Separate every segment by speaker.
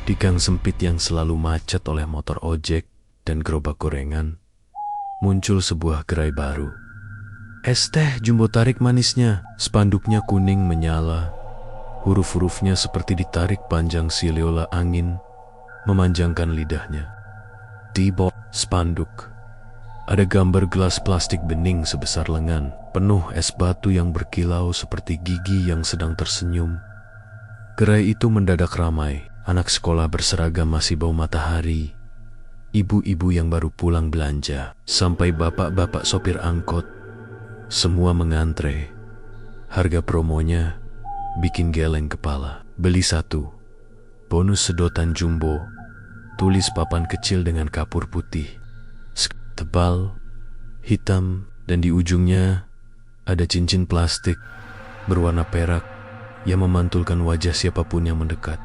Speaker 1: Di gang sempit yang selalu macet oleh motor ojek dan gerobak gorengan, muncul sebuah gerai baru. Es teh jumbo tarik manisnya, spanduknya kuning menyala. Huruf-hurufnya seperti ditarik panjang siliola angin, memanjangkan lidahnya. Di bawah spanduk, ada gambar gelas plastik bening sebesar lengan, penuh es batu yang berkilau seperti gigi yang sedang tersenyum. Gerai itu mendadak ramai. Anak sekolah berseragam masih bau matahari, ibu-ibu yang baru pulang belanja, sampai bapak-bapak sopir angkot. Semua mengantre. Harga promonya bikin geleng kepala. Beli satu, bonus sedotan jumbo, tulis papan kecil dengan kapur putih. Tebal, hitam, dan di ujungnya ada cincin plastik berwarna perak yang memantulkan wajah siapapun yang mendekat.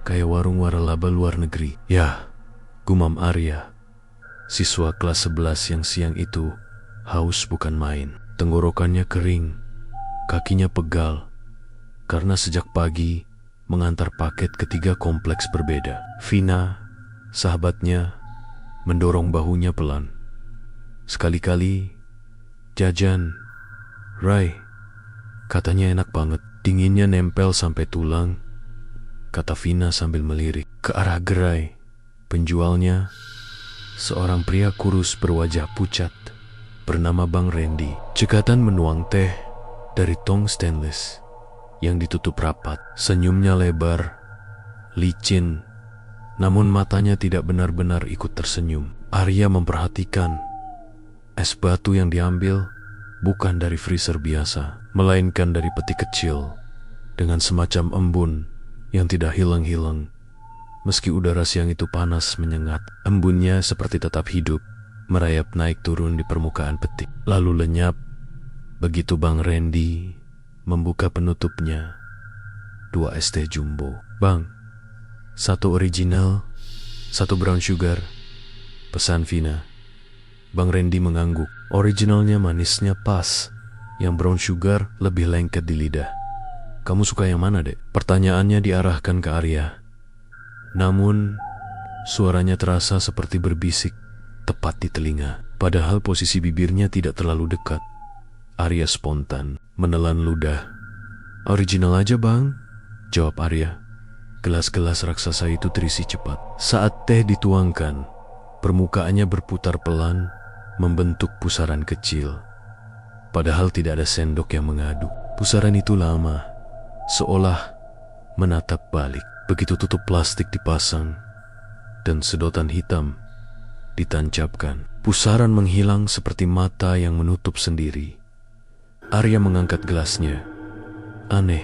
Speaker 1: Kayak warung waralaba luar negeri. Ya, gumam Arya, siswa kelas 11 yang siang itu haus bukan main. Tenggorokannya kering, kakinya pegal, karena sejak pagi mengantar paket ke 3 kompleks berbeda. Vina, sahabatnya, mendorong bahunya pelan. Sekali-kali, jajan, Rai, katanya enak banget, dinginnya nempel sampai tulang, kata Vina sambil melirik ke arah gerai. Penjualnya, seorang pria kurus berwajah pucat, bernama Bang Randy. Cekatan menuang teh dari tong stainless yang ditutup rapat. Senyumnya lebar, licin, namun matanya tidak benar-benar ikut tersenyum. Arya memperhatikan es batu yang diambil bukan dari freezer biasa, melainkan dari peti kecil dengan semacam embun yang tidak hilang-hilang. Meski udara siang itu panas menyengat, embunnya seperti tetap hidup, merayap naik turun di permukaan peti, lalu lenyap begitu Bang Randy membuka penutupnya. 2 es teh jumbo. Bang, 1 original, 1 brown sugar, pesan Vina. Bang Randy mengangguk. Originalnya manisnya pas, yang brown sugar lebih lengket di lidah. Kamu suka yang mana, Dek? Pertanyaannya diarahkan ke Arya. Namun, suaranya terasa seperti berbisik tepat di telinga. Padahal posisi bibirnya tidak terlalu dekat. Arya spontan menelan ludah. Original aja, Bang, jawab Arya. Gelas-gelas raksasa itu terisi cepat. Saat teh dituangkan, permukaannya berputar pelan, membentuk pusaran kecil. Padahal tidak ada sendok yang mengaduk. Pusaran itu lama, seolah menatap balik. Begitu tutup plastik dipasang dan sedotan hitam ditancapkan, pusaran menghilang seperti mata yang menutup sendiri. Arya mengangkat gelasnya. Aneh,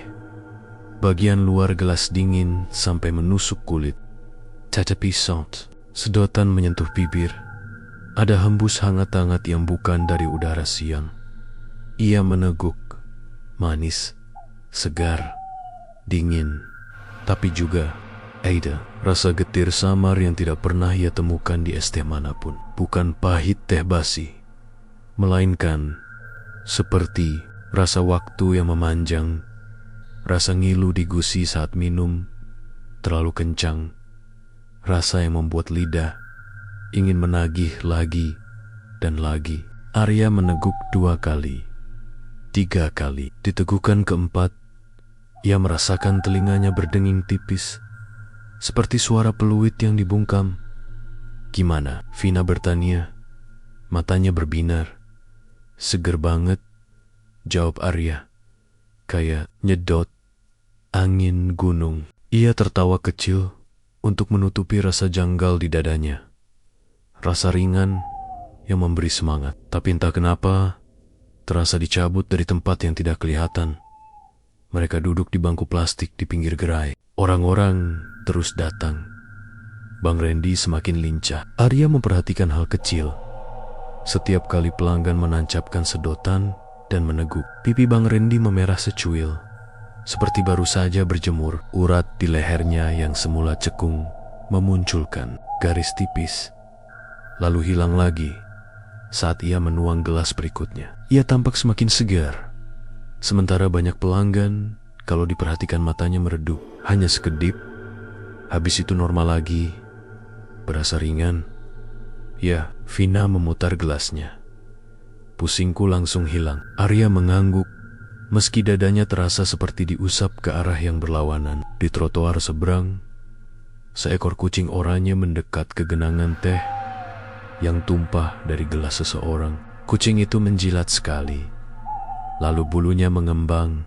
Speaker 1: bagian luar gelas dingin sampai menusuk kulit. Caca pisant, sedotan menyentuh bibir. Ada hembus hangat-hangat yang bukan dari udara siang. Ia meneguk, manis, segar, dingin, tapi juga Aida, rasa getir samar yang tidak pernah ia temukan di es teh manapun. Bukan pahit teh basi, melainkan seperti rasa waktu yang memanjang, rasa ngilu di gusi saat minum terlalu kencang, rasa yang membuat lidah ingin menagih lagi dan lagi. Arya meneguk 2 kali, 3 kali. Ditegukan keempat, ia merasakan telinganya berdenging tipis, seperti suara peluit yang dibungkam. Gimana? Vina bertanya. Matanya berbinar. Seger banget, jawab Arya. Kayak nyedot angin gunung. Ia tertawa kecil untuk menutupi rasa janggal di dadanya. Rasa ringan yang memberi semangat. Tapi entah kenapa, terasa dicabut dari tempat yang tidak kelihatan. Mereka duduk di bangku plastik di pinggir gerai. Orang-orang terus datang. Bang Randy semakin lincah. Arya memperhatikan hal kecil. Setiap kali pelanggan menancapkan sedotan dan meneguk, pipi Bang Randy memerah secuil, seperti baru saja berjemur. Urat di lehernya yang semula cekung memunculkan garis tipis, lalu hilang lagi saat ia menuang gelas berikutnya. Ia tampak semakin segar. Sementara banyak pelanggan, kalau diperhatikan matanya meredup. Hanya sekedip, Habis itu normal lagi. Berasa ringan. Ya, Vina memutar gelasnya. Pusingku langsung hilang. Arya mengangguk, meski dadanya terasa seperti diusap ke arah yang berlawanan. Di trotoar seberang, seekor kucing oranye mendekat ke genangan teh yang tumpah dari gelas seseorang. Kucing itu menjilat sekali, lalu bulunya mengembang,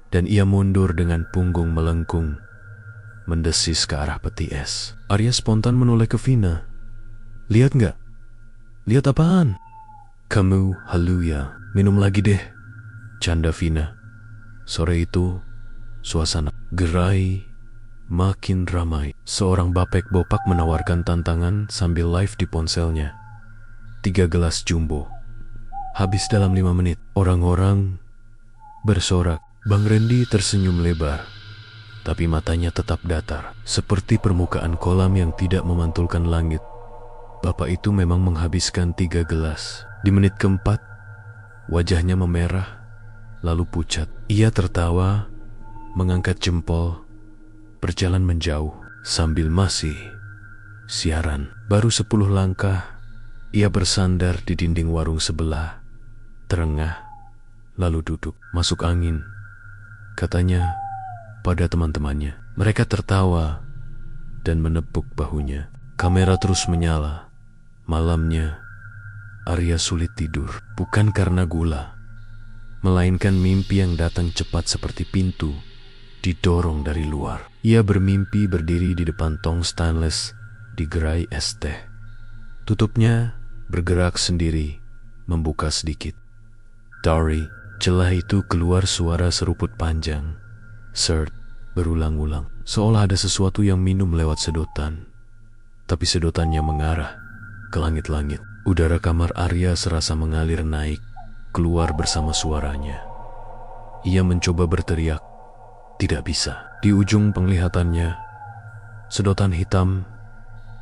Speaker 1: dan ia mundur dengan punggung melengkung, mendesis ke arah peti es. Arya spontan menoleh ke Vina. Lihat nggak? Lihat apaan? Kamu halu ya, minum lagi deh, canda Vina. Sore itu, suasana gerai makin ramai. Seorang bapek bopak menawarkan tantangan sambil live di ponselnya. 3 gelas jumbo. Habis dalam 5 menit. Orang-orang bersorak. Bang Randy tersenyum lebar, tapi matanya tetap datar, seperti permukaan kolam yang tidak memantulkan langit. Bapak itu memang menghabiskan 3 gelas. Di menit keempat, wajahnya memerah, lalu pucat. Ia tertawa, mengangkat jempol, berjalan menjauh, sambil masih siaran. Baru 10 langkah, ia bersandar di dinding warung sebelah, terengah, lalu duduk. Masuk angin, katanya pada teman-temannya. Mereka tertawa dan menepuk bahunya. Kamera terus menyala. Malamnya, Arya sulit tidur, bukan karena gula, melainkan mimpi yang datang cepat seperti pintu didorong dari luar. Ia bermimpi berdiri di depan tong stainless di gerai es teh. Tutupnya bergerak sendiri, membuka sedikit. Dari celah itu keluar suara seruput panjang. Sert berulang-ulang, seolah ada sesuatu yang minum lewat sedotan. Tapi sedotannya mengarah ke langit-langit. Udara kamar Arya serasa mengalir naik, keluar bersama suaranya. Ia mencoba berteriak, tidak bisa. Di ujung penglihatannya, sedotan hitam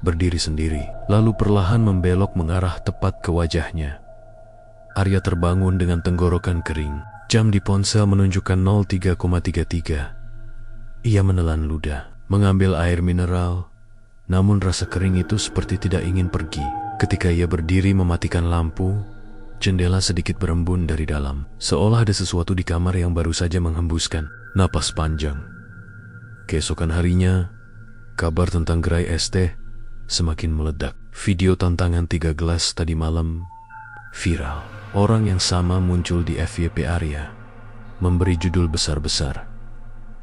Speaker 1: berdiri sendiri, lalu perlahan membelok mengarah tepat ke wajahnya. Arya terbangun dengan tenggorokan kering. Jam di ponsel menunjukkan 03,33. Ia menelan ludah, mengambil air mineral, namun rasa kering itu seperti tidak ingin pergi. Ketika ia berdiri mematikan lampu, jendela sedikit berembun dari dalam, seolah ada sesuatu di kamar yang baru saja menghembuskan napas panjang. Keesokan harinya, kabar tentang gerai es teh semakin meledak. Video tantangan 3 gelas tadi malam viral. Orang yang sama muncul di FYP Arya, memberi judul besar-besar.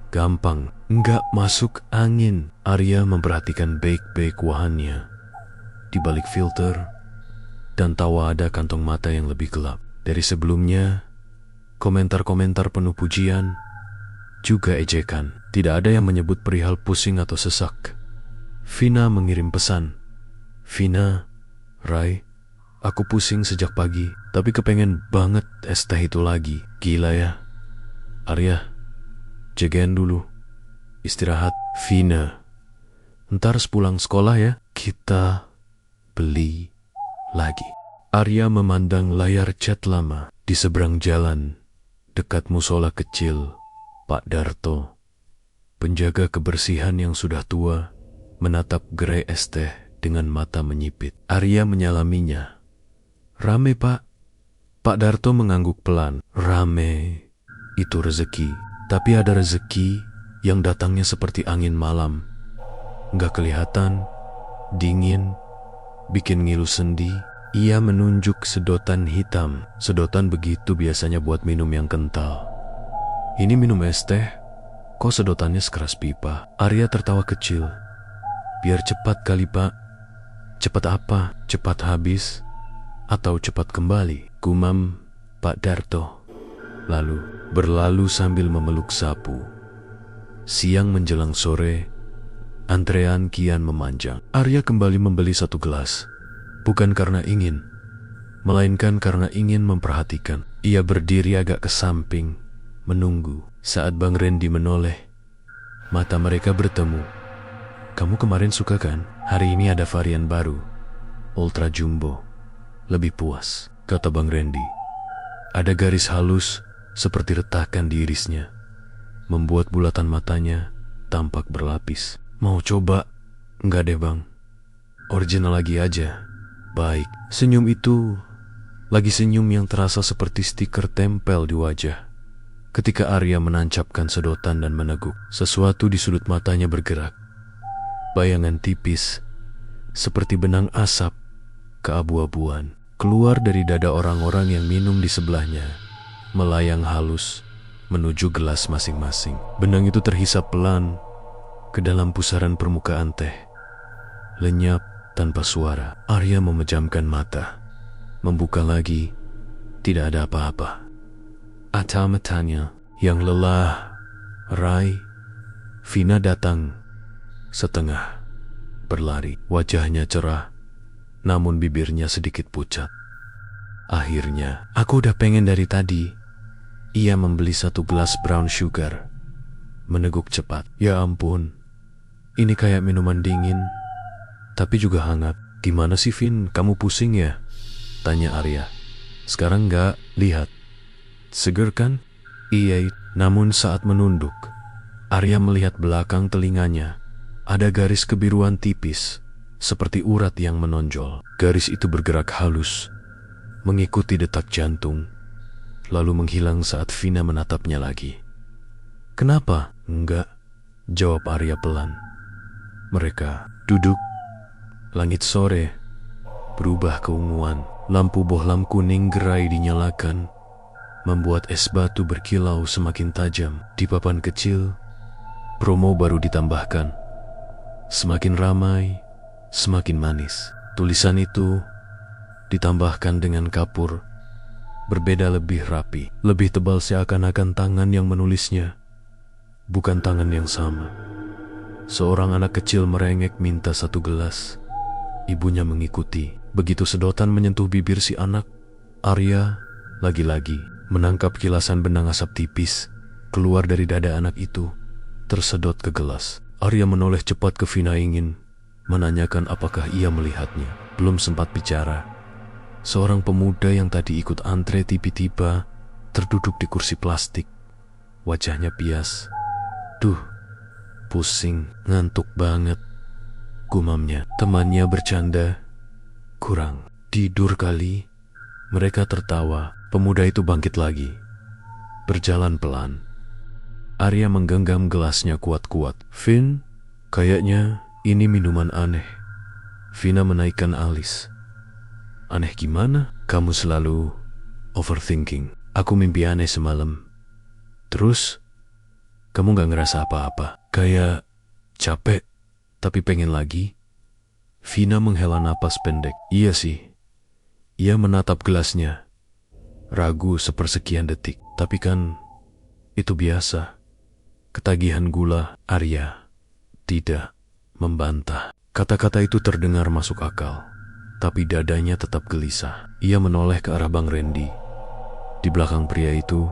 Speaker 1: Gampang, enggak masuk angin. Arya memperhatikan baik-baik wahannya. Di balik filter dan tawa ada kantong mata yang lebih gelap. Dari sebelumnya, komentar-komentar penuh pujian, juga ejekan. Tidak ada yang menyebut perihal pusing atau sesak. Vina mengirim pesan. Vina, Rai, aku pusing sejak pagi, tapi kepengen banget es teh itu lagi. Gila ya. Arya, jagain dulu. Istirahat. Vina, ntar sepulang sekolah ya, kita beli lagi. Arya memandang layar chat lama di seberang jalan, dekat musola kecil Pak Darto. Penjaga kebersihan yang sudah tua menatap gerai es teh dengan mata menyipit. Arya menyalaminya. Rame pak. Pak Darto mengangguk pelan. Rame itu rezeki, tapi ada rezeki yang datangnya seperti angin malam. Nggak kelihatan, dingin, bikin ngilu sendi. Ia menunjuk sedotan hitam. Sedotan begitu biasanya buat minum yang kental. Ini minum es teh, kok sedotannya sekeras pipa? Arya tertawa kecil. Biar cepat kali pak. Cepat apa? Cepat habis atau cepat kembali? Gumam Pak Darto. Lalu berlalu sambil memeluk sapu. Siang menjelang sore, antrean kian memanjang. Arya kembali membeli 1 gelas. Bukan karena ingin, melainkan karena ingin memperhatikan. Ia berdiri agak ke samping, menunggu. Saat Bang Randy menoleh, mata mereka bertemu. Kamu kemarin suka kan? Hari ini ada varian baru, Ultra Jumbo. Lebih puas, kata Bang Randy. Ada garis halus seperti retakan di irisnya, membuat bulatan matanya tampak berlapis. Mau coba? Enggak deh bang, original lagi aja. Baik, senyum itu lagi senyum yang terasa seperti stiker tempel di wajah. Ketika Arya menancapkan sedotan dan meneguk, sesuatu di sudut matanya bergerak. Bayangan tipis, seperti benang asap, keabu-abuan, keluar dari dada orang-orang yang minum di sebelahnya, melayang halus menuju gelas masing-masing. Benang itu terhisap pelan ke dalam pusaran permukaan teh. Lenyap tanpa suara. Arya memejamkan mata. Membuka lagi, tidak ada apa-apa. Mata-matanya yang lelah, Rai, Vina datang setengah berlari. Wajahnya cerah, namun bibirnya sedikit pucat. Akhirnya, aku udah pengen dari tadi. Ia membeli 1 gelas brown sugar. Meneguk cepat. Ya ampun, ini kayak minuman dingin, tapi juga hangat. Gimana sih Vin, kamu pusing ya? Tanya Arya. Sekarang enggak, lihat. Seger kan? Iya, namun saat menunduk, Arya melihat belakang telinganya. Ada garis kebiruan tipis, seperti urat yang menonjol. Garis itu bergerak halus, mengikuti detak jantung, lalu menghilang saat Vina menatapnya lagi. Kenapa? Enggak, jawab Arya pelan. Mereka duduk. Langit sore berubah keunguan. Lampu bohlam kuning gerai dinyalakan, membuat es batu berkilau semakin tajam. Di papan kecil, promo baru ditambahkan. Semakin ramai, semakin manis. Tulisan itu ditambahkan dengan kapur, berbeda lebih rapi, lebih tebal, seakan-akan tangan yang menulisnya bukan tangan yang sama. Seorang anak kecil merengek minta 1 gelas. Ibunya mengikuti. Begitu sedotan menyentuh bibir si anak, Arya lagi-lagi menangkap kilasan benang asap tipis keluar dari dada anak itu, tersedot ke gelas. Arya menoleh cepat ke Vina, ingin menanyakan apakah ia melihatnya. Belum sempat bicara, seorang pemuda yang tadi ikut antre tiba-tiba terduduk di kursi plastik. Wajahnya pias. Duh, pusing, ngantuk banget, gumamnya. Temannya bercanda, kurang tidur kali. Mereka tertawa. Pemuda itu bangkit lagi, berjalan pelan. Arya menggenggam gelasnya kuat-kuat. Vin, kayaknya ini minuman aneh. Vina menaikkan alis. Aneh gimana? Kamu selalu overthinking. Aku mimpi aneh semalam. Terus, kamu gak ngerasa apa-apa? Kayak capek, tapi pengen lagi? Vina menghela napas pendek. Iya sih. Ia menatap gelasnya, ragu sepersekian detik. Tapi kan itu biasa. Ketagihan gula. Arya tidak membantah. Kata-kata itu terdengar masuk akal, tapi dadanya tetap gelisah. Ia menoleh ke arah Bang Randy. Di belakang pria itu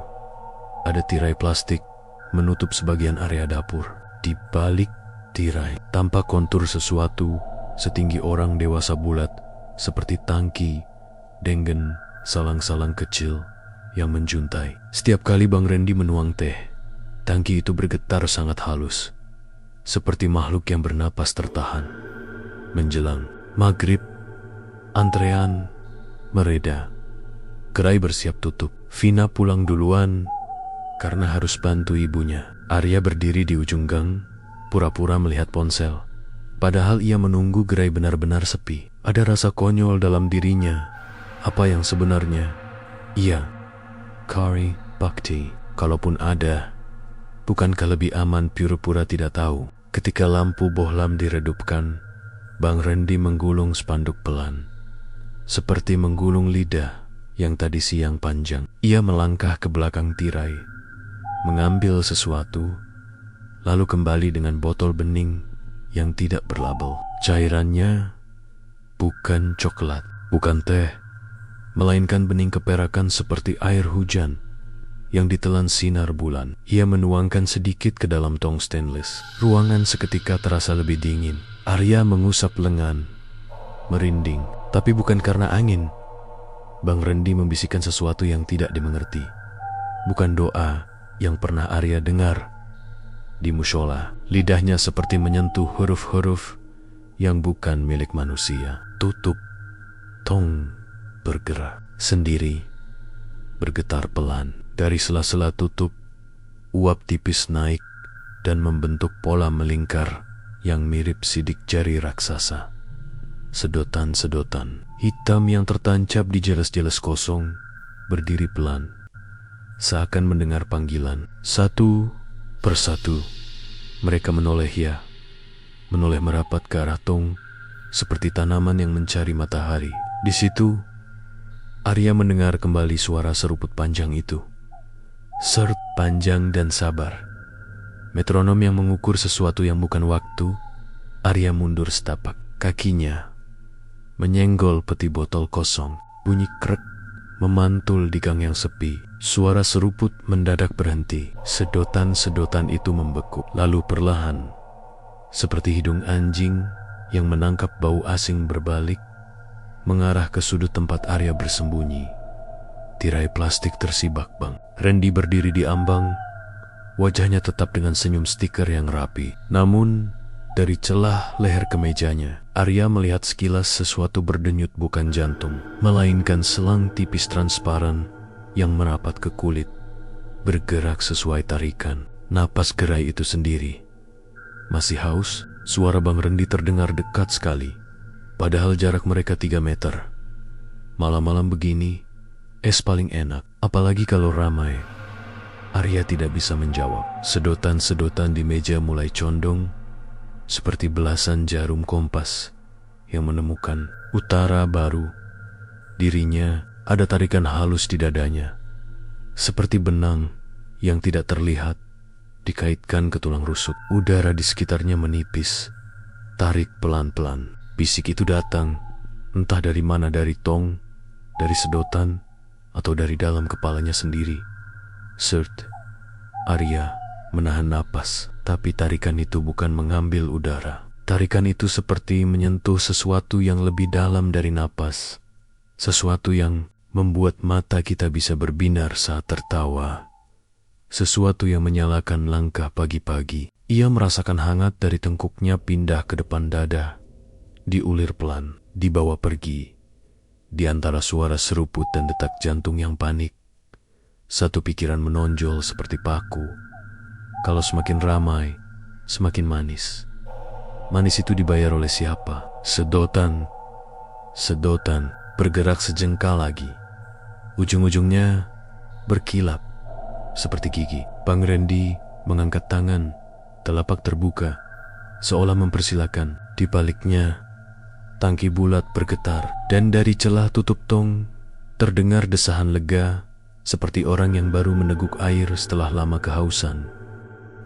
Speaker 1: ada tirai plastik menutup sebagian area dapur. Di balik tirai tampak kontur sesuatu setinggi orang dewasa, bulat seperti tangki, denggen, salang-salang kecil yang menjuntai. Setiap kali Bang Randy menuang teh, tangki itu bergetar sangat halus, seperti makhluk yang bernapas tertahan. Menjelang maghrib, antrean mereda. Gerai bersiap tutup. Vina pulang duluan karena harus bantu ibunya. Arya berdiri di ujung gang, pura-pura melihat ponsel. Padahal ia menunggu gerai benar-benar sepi. Ada rasa konyol dalam dirinya. Apa yang sebenarnya? Iya, Kari Bakti. Kalaupun ada, bukankah lebih aman pura-pura tidak tahu? Ketika lampu bohlam diredupkan, Bang Randy menggulung spanduk pelan, seperti menggulung lidah yang tadi siang panjang. Ia melangkah ke belakang tirai, mengambil sesuatu, lalu kembali dengan botol bening yang tidak berlabel. Cairannya bukan coklat, bukan teh, melainkan bening keperakan seperti air hujan yang ditelan sinar bulan. Ia menuangkan sedikit ke dalam tong stainless. Ruangan seketika terasa lebih dingin. Arya mengusap lengan, merinding, tapi bukan karena angin. Bang Randy membisikkan sesuatu yang tidak dimengerti. Bukan doa yang pernah Arya dengar, di mushola. Lidahnya seperti menyentuh huruf-huruf yang bukan milik manusia. Tutup. Tong bergerak sendiri, bergetar pelan. Dari sela-sela tutup, uap tipis naik dan membentuk pola melingkar yang mirip sidik jari raksasa. Sedotan-sedotan hitam yang tertancap di jelas-jelas kosong berdiri pelan, seakan mendengar panggilan. Satu persatu mereka menoleh merapat ke arah Tong seperti tanaman yang mencari matahari. Di situ Arya mendengar kembali suara seruput panjang itu. Sert panjang dan sabar. Metronom yang mengukur sesuatu yang bukan waktu. Arya mundur setapak. Kakinya menyenggol peti botol kosong. Bunyi krek memantul di gang yang sepi. Suara seruput mendadak berhenti. Sedotan-sedotan itu membeku. Lalu perlahan, seperti hidung anjing yang menangkap bau asing berbalik, mengarah ke sudut tempat Arya bersembunyi. Tirai plastik tersibak bang. Randy berdiri di ambang, wajahnya tetap dengan senyum stiker yang rapi. Namun, dari celah leher kemejanya, Arya melihat sekilas sesuatu berdenyut bukan jantung, melainkan selang tipis transparan yang merapat ke kulit, bergerak sesuai tarikan. Napas gerai itu sendiri. Masih haus, suara Bang Randy terdengar dekat sekali, padahal jarak mereka 3 meter. Malam-malam begini, es paling enak, apalagi kalau ramai. Arya tidak bisa menjawab. Sedotan-sedotan di meja mulai condong, seperti belasan jarum kompas yang menemukan utara baru. Dirinya ada tarikan halus di dadanya, seperti benang yang tidak terlihat dikaitkan ke tulang rusuk. Udara di sekitarnya menipis. Tarik pelan-pelan. Bisik itu datang, entah dari mana, dari Tong, dari sedotan, atau dari dalam kepalanya sendiri. Sert. Arya menahan napas, tapi tarikan itu bukan mengambil udara. Tarikan itu seperti menyentuh sesuatu yang lebih dalam dari napas. Sesuatu yang membuat mata kita bisa berbinar saat tertawa. Sesuatu yang menyalakan langkah pagi-pagi. Ia merasakan hangat dari tengkuknya pindah ke depan dada. Diulir pelan, dibawa pergi. Di antara suara seruput dan detak jantung yang panik, satu pikiran menonjol seperti paku. Kalau semakin ramai, semakin manis. Manis itu dibayar oleh siapa? Sedotan. Sedotan bergerak sejengkal lagi. Ujung-ujungnya berkilap seperti gigi. Bang Randy mengangkat tangan, telapak terbuka, seolah mempersilakan. Di baliknya, tangki bulat bergetar, dan dari celah tutup Tong terdengar desahan lega, seperti orang yang baru meneguk air setelah lama kehausan.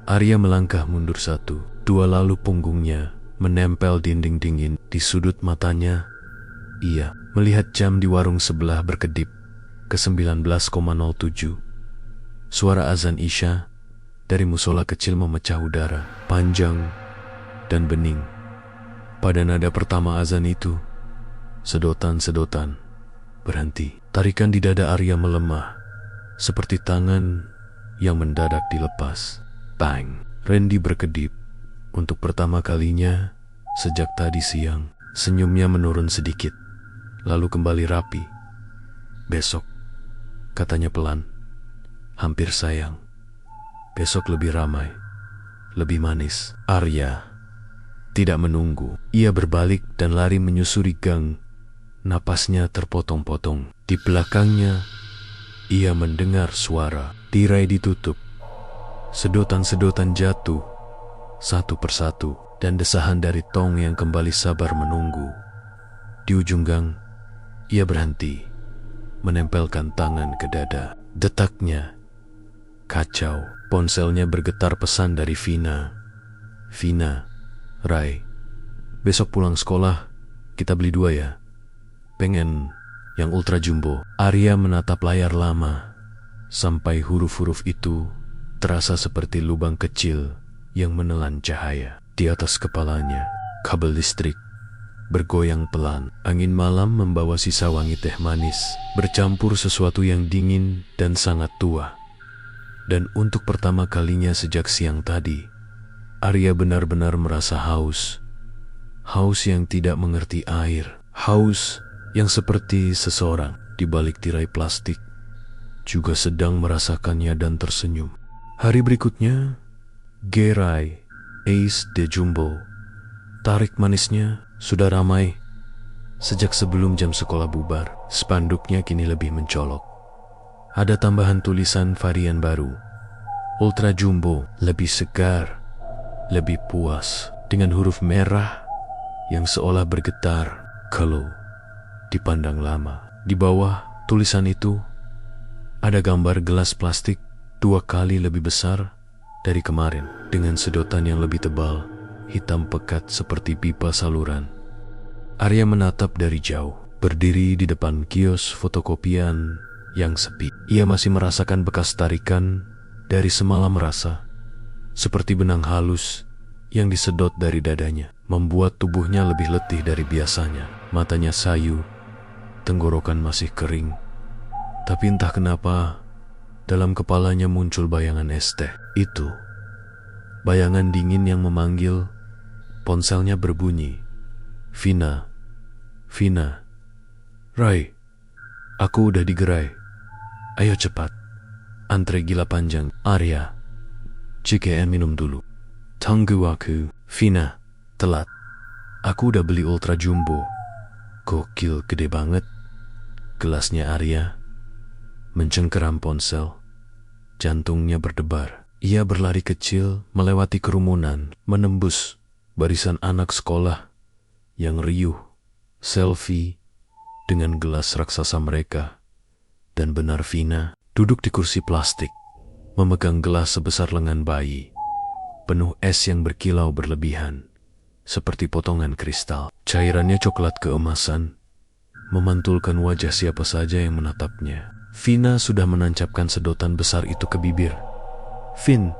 Speaker 1: Arya melangkah mundur 1, 2, lalu punggungnya menempel dinding dingin. Di sudut matanya, ia melihat jam di warung sebelah berkedip ke 19,07. Suara azan Isya dari musola kecil memecah udara, panjang dan bening. Pada nada pertama azan itu, sedotan-sedotan berhenti. Tarikan di dada Arya melemah, seperti tangan yang mendadak dilepas. Bang! Randy berkedip. Untuk pertama kalinya sejak tadi siang, senyumnya menurun sedikit, lalu kembali rapi. Besok, katanya pelan, hampir sayang. Besok lebih ramai, lebih manis. Arya tidak menunggu. Ia berbalik dan lari menyusuri gang. Napasnya terpotong-potong. Di belakangnya, ia mendengar suara. Tirai ditutup. Sedotan-sedotan jatuh satu persatu, dan desahan dari Tong yang kembali sabar menunggu. Di ujung gang, ia berhenti, menempelkan tangan ke dada. Detaknya kacau. Ponselnya bergetar pesan dari Vina. Vina, Rai, besok pulang sekolah kita beli 2 ya. Pengen yang ultra jumbo. Arya menatap layar lama, sampai huruf-huruf itu terasa seperti lubang kecil yang menelan cahaya. Di atas kepalanya, kabel listrik bergoyang pelan. Angin malam membawa sisa wangi teh manis, bercampur sesuatu yang dingin dan sangat tua. Dan untuk pertama kalinya sejak siang tadi, Arya benar-benar merasa haus. Haus yang tidak mengerti air. Haus yang seperti seseorang di balik tirai plastik juga sedang merasakannya dan tersenyum. Hari berikutnya, gerai Ace de Jumbo, tarik manisnya sudah ramai. Sejak sebelum jam sekolah bubar, spanduknya kini lebih mencolok. Ada tambahan tulisan varian baru. Ultra Jumbo lebih segar, lebih puas, dengan huruf merah yang seolah bergetar kalau dipandang lama. Di bawah tulisan itu ada gambar gelas plastik 2 kali lebih besar dari kemarin, dengan sedotan yang lebih tebal, hitam pekat seperti pipa saluran. Arya menatap dari jauh, berdiri di depan kios fotokopian yang sepi. Ia masih merasakan bekas tarikan dari semalam rasa, seperti benang halus yang disedot dari dadanya, membuat tubuhnya lebih letih dari biasanya. Matanya sayu, tenggorokan masih kering. Tapi entah kenapa, dalam kepalanya muncul bayangan Esteh. Itu, bayangan dingin yang memanggil. Ponselnya berbunyi. Vina, Vina. Rai, aku udah di gerai. Ayo cepat. Antre gila panjang. Arya, CKN minum dulu. Tunggu aku. Vina, telat. Aku udah beli Ultra Jumbo. Gokil, gede banget. Gelasnya Arya mencengkeram ponsel. Jantungnya berdebar. Ia berlari kecil melewati kerumunan, menembus barisan anak sekolah yang riuh, selfie dengan gelas raksasa mereka. Dan benar Vina duduk di kursi plastik, memegang gelas sebesar lengan bayi, penuh es yang berkilau berlebihan, seperti potongan kristal. Cairannya coklat keemasan, memantulkan wajah siapa saja yang menatapnya. Vina sudah menancapkan sedotan besar itu ke bibir. Vin,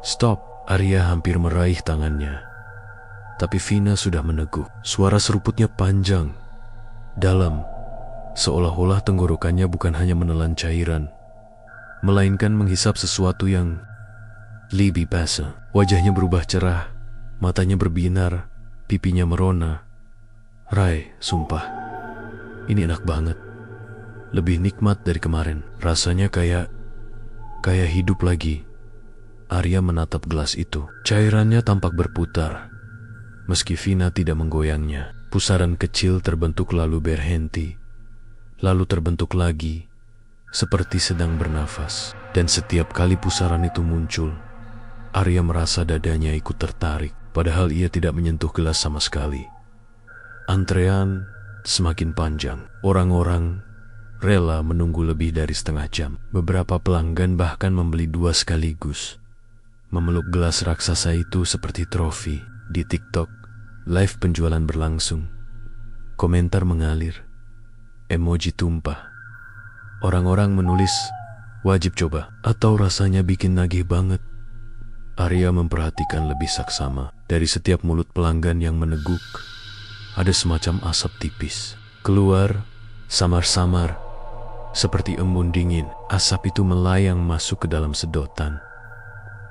Speaker 1: stop. Arya hampir meraih tangannya. Tapi Vina sudah meneguh. Suara seruputnya panjang, dalam, seolah-olah tenggorokannya bukan hanya menelan cairan, melainkan menghisap sesuatu yang lebih basah. Wajahnya berubah cerah, matanya berbinar, pipinya merona. Rai, sumpah, ini enak banget. Lebih nikmat dari kemarin. Rasanya kayak hidup lagi. Arya menatap gelas itu. Cairannya tampak berputar, meski Vina tidak menggoyangnya. Pusaran kecil terbentuk lalu berhenti, lalu terbentuk lagi, seperti sedang bernafas. Dan setiap kali pusaran itu muncul, Arya merasa dadanya ikut tertarik, padahal ia tidak menyentuh gelas sama sekali. Antrean semakin panjang. Orang-orang rela menunggu lebih dari setengah jam. Beberapa pelanggan bahkan membeli 2 sekaligus, memeluk gelas raksasa itu seperti trofi. Di TikTok, live penjualan berlangsung. Komentar mengalir, emoji tumpah. Orang-orang menulis, wajib coba, atau rasanya bikin nagih banget. Arya memperhatikan lebih saksama. Dari setiap mulut pelanggan yang meneguk, ada semacam asap tipis keluar samar-samar, seperti embun dingin. Asap itu melayang masuk ke dalam sedotan,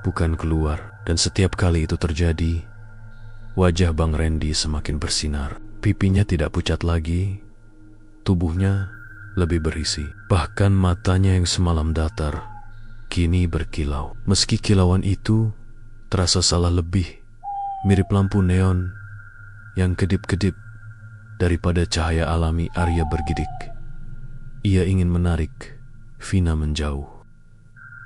Speaker 1: bukan keluar. Dan setiap kali itu terjadi, wajah Bang Randy semakin bersinar. Pipinya tidak pucat lagi, tubuhnya lebih berisi. Bahkan matanya yang semalam datar kini berkilau. Meski kilauan itu terasa salah lebih, mirip lampu neon yang kedip-kedip daripada cahaya alami. Arya bergidik. Ia ingin menarik Vina menjauh.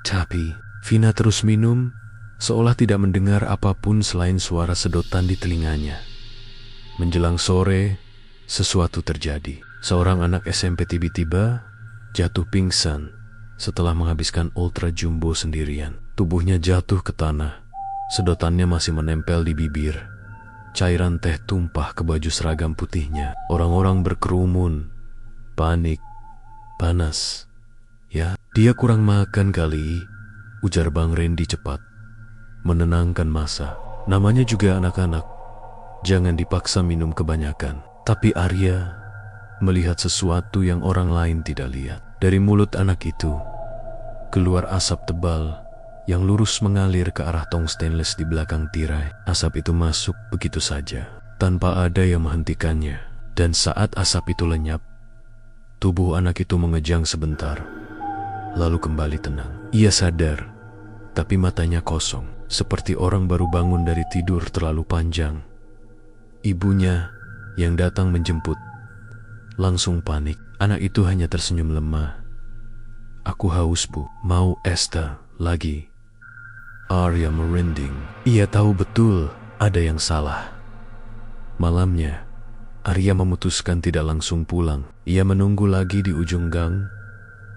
Speaker 1: Tapi Vina terus minum, seolah tidak mendengar apapun selain suara sedotan di telinganya. Menjelang sore, sesuatu terjadi. Seorang anak SMP tiba-tiba jatuh pingsan setelah menghabiskan Ultra Jumbo sendirian. Tubuhnya jatuh ke tanah, sedotannya masih menempel di bibir. Cairan teh tumpah ke baju seragam putihnya. Orang-orang berkerumun, panik, panas. Ya, dia kurang makan kali, ujar Bang Randy cepat, menenangkan masa. Namanya juga anak-anak, jangan dipaksa minum kebanyakan. Tapi Arya melihat sesuatu yang orang lain tidak lihat. Dari mulut anak itu keluar asap tebal yang lurus mengalir ke arah tong stainless di belakang tirai. Asap itu masuk begitu saja, tanpa ada yang menghentikannya. Dan saat asap itu lenyap, tubuh anak itu mengejang sebentar, lalu kembali tenang. Ia sadar, tapi matanya kosong, seperti orang baru bangun dari tidur terlalu panjang. Ibunya yang datang menjemput langsung panik. Anak itu hanya tersenyum lemah. "Aku haus, Bu. Mau es teh lagi?" Arya merinding. Ia tahu betul ada yang salah. Malamnya, Arya memutuskan tidak langsung pulang. Ia menunggu lagi di ujung gang,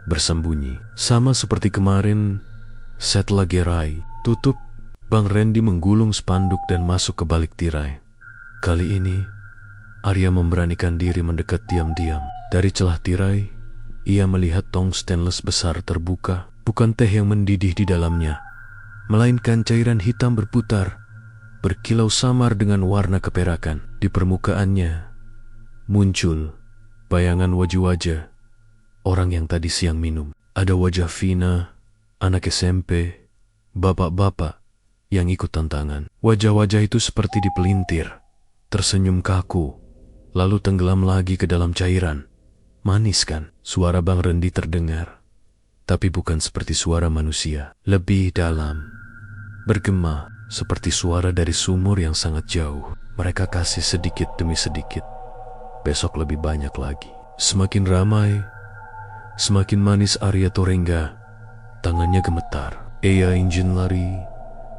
Speaker 1: bersembunyi. Sama seperti kemarin, setelah gerai tutup, Bang Randy menggulung spanduk dan masuk ke balik tirai. Kali ini, Arya memberanikan diri mendekat diam-diam. Dari celah tirai, ia melihat tong stainless besar terbuka. Bukan teh yang mendidih di dalamnya, melainkan cairan hitam berputar, berkilau samar dengan warna keperakan. Di permukaannya muncul bayangan wajah-wajah orang yang tadi siang minum. Ada wajah Vina, anak SMP, bapak-bapak yang ikut tantangan. Wajah-wajah itu seperti dipelintir, tersenyum kaku, lalu tenggelam lagi ke dalam cairan. Manis kan? Suara Bang Randy terdengar, tapi bukan seperti suara manusia. Lebih dalam, bergema seperti suara dari sumur yang sangat jauh. Mereka kasih sedikit demi sedikit, besok lebih banyak lagi. Semakin ramai, semakin manis Arya Torengga. Tangannya gemetar. Ia ingin lari,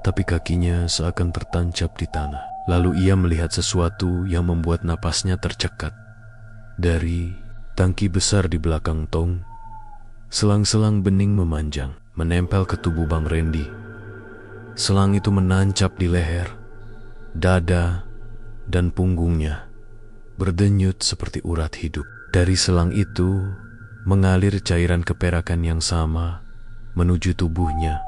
Speaker 1: tapi kakinya seakan tertancap di tanah. Lalu ia melihat sesuatu yang membuat napasnya tercekat. Dari tangki besar di belakang tong, selang-selang bening memanjang, menempel ke tubuh Bang Randy. Selang itu menancap di leher, dada, dan punggungnya, berdenyut seperti urat hidup. Dari selang itu mengalir cairan keperakan yang sama menuju tubuhnya.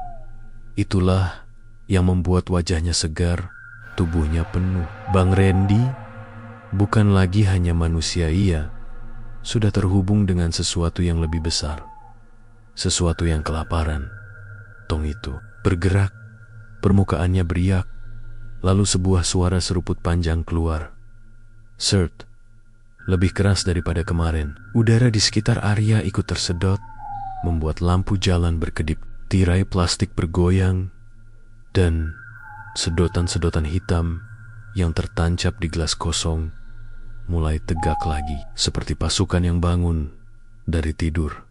Speaker 1: Itulah yang membuat wajahnya segar, tubuhnya penuh. Bang Randy bukan lagi hanya manusia, ia sudah terhubung dengan sesuatu yang lebih besar, sesuatu yang kelaparan. Tong itu bergerak, permukaannya beriak, lalu sebuah suara seruput panjang keluar. Sert, lebih keras daripada kemarin. Udara di sekitar Arya ikut tersedot, membuat lampu jalan berkedip. Tirai plastik bergoyang, dan sedotan-sedotan hitam yang tertancap di gelas kosong mulai tegak lagi, seperti pasukan yang bangun dari tidur.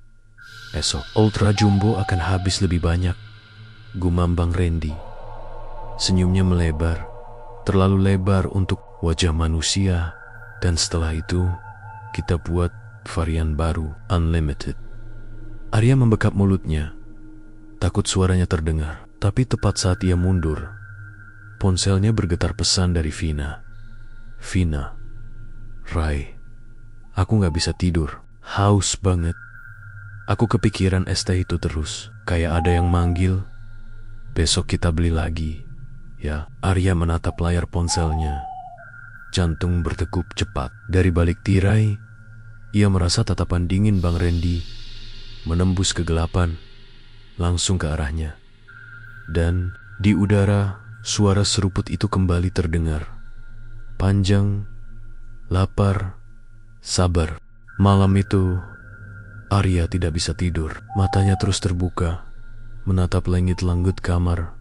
Speaker 1: Esok, Ultra Jumbo akan habis lebih banyak, gumam Bang Randy. Senyumnya melebar, terlalu lebar untuk wajah manusia, dan setelah itu kita buat varian baru, Unlimited. Arya membekap mulutnya, takut suaranya terdengar. Tapi tepat saat ia mundur, ponselnya bergetar pesan dari Vina. "Vina, Rai, aku gak bisa tidur, haus banget. Aku kepikiran es teh itu terus, kayak ada yang manggil. Besok kita beli lagi, ya." Arya menatap layar ponselnya, jantung berdegup cepat. Dari balik tirai, ia merasa tatapan dingin Bang Randy menembus kegelapan, langsung ke arahnya. Dan di udara, suara seruput itu kembali terdengar. Panjang, lapar, sabar. Malam itu, Arya tidak bisa tidur. Matanya terus terbuka, menatap langit langgut kamar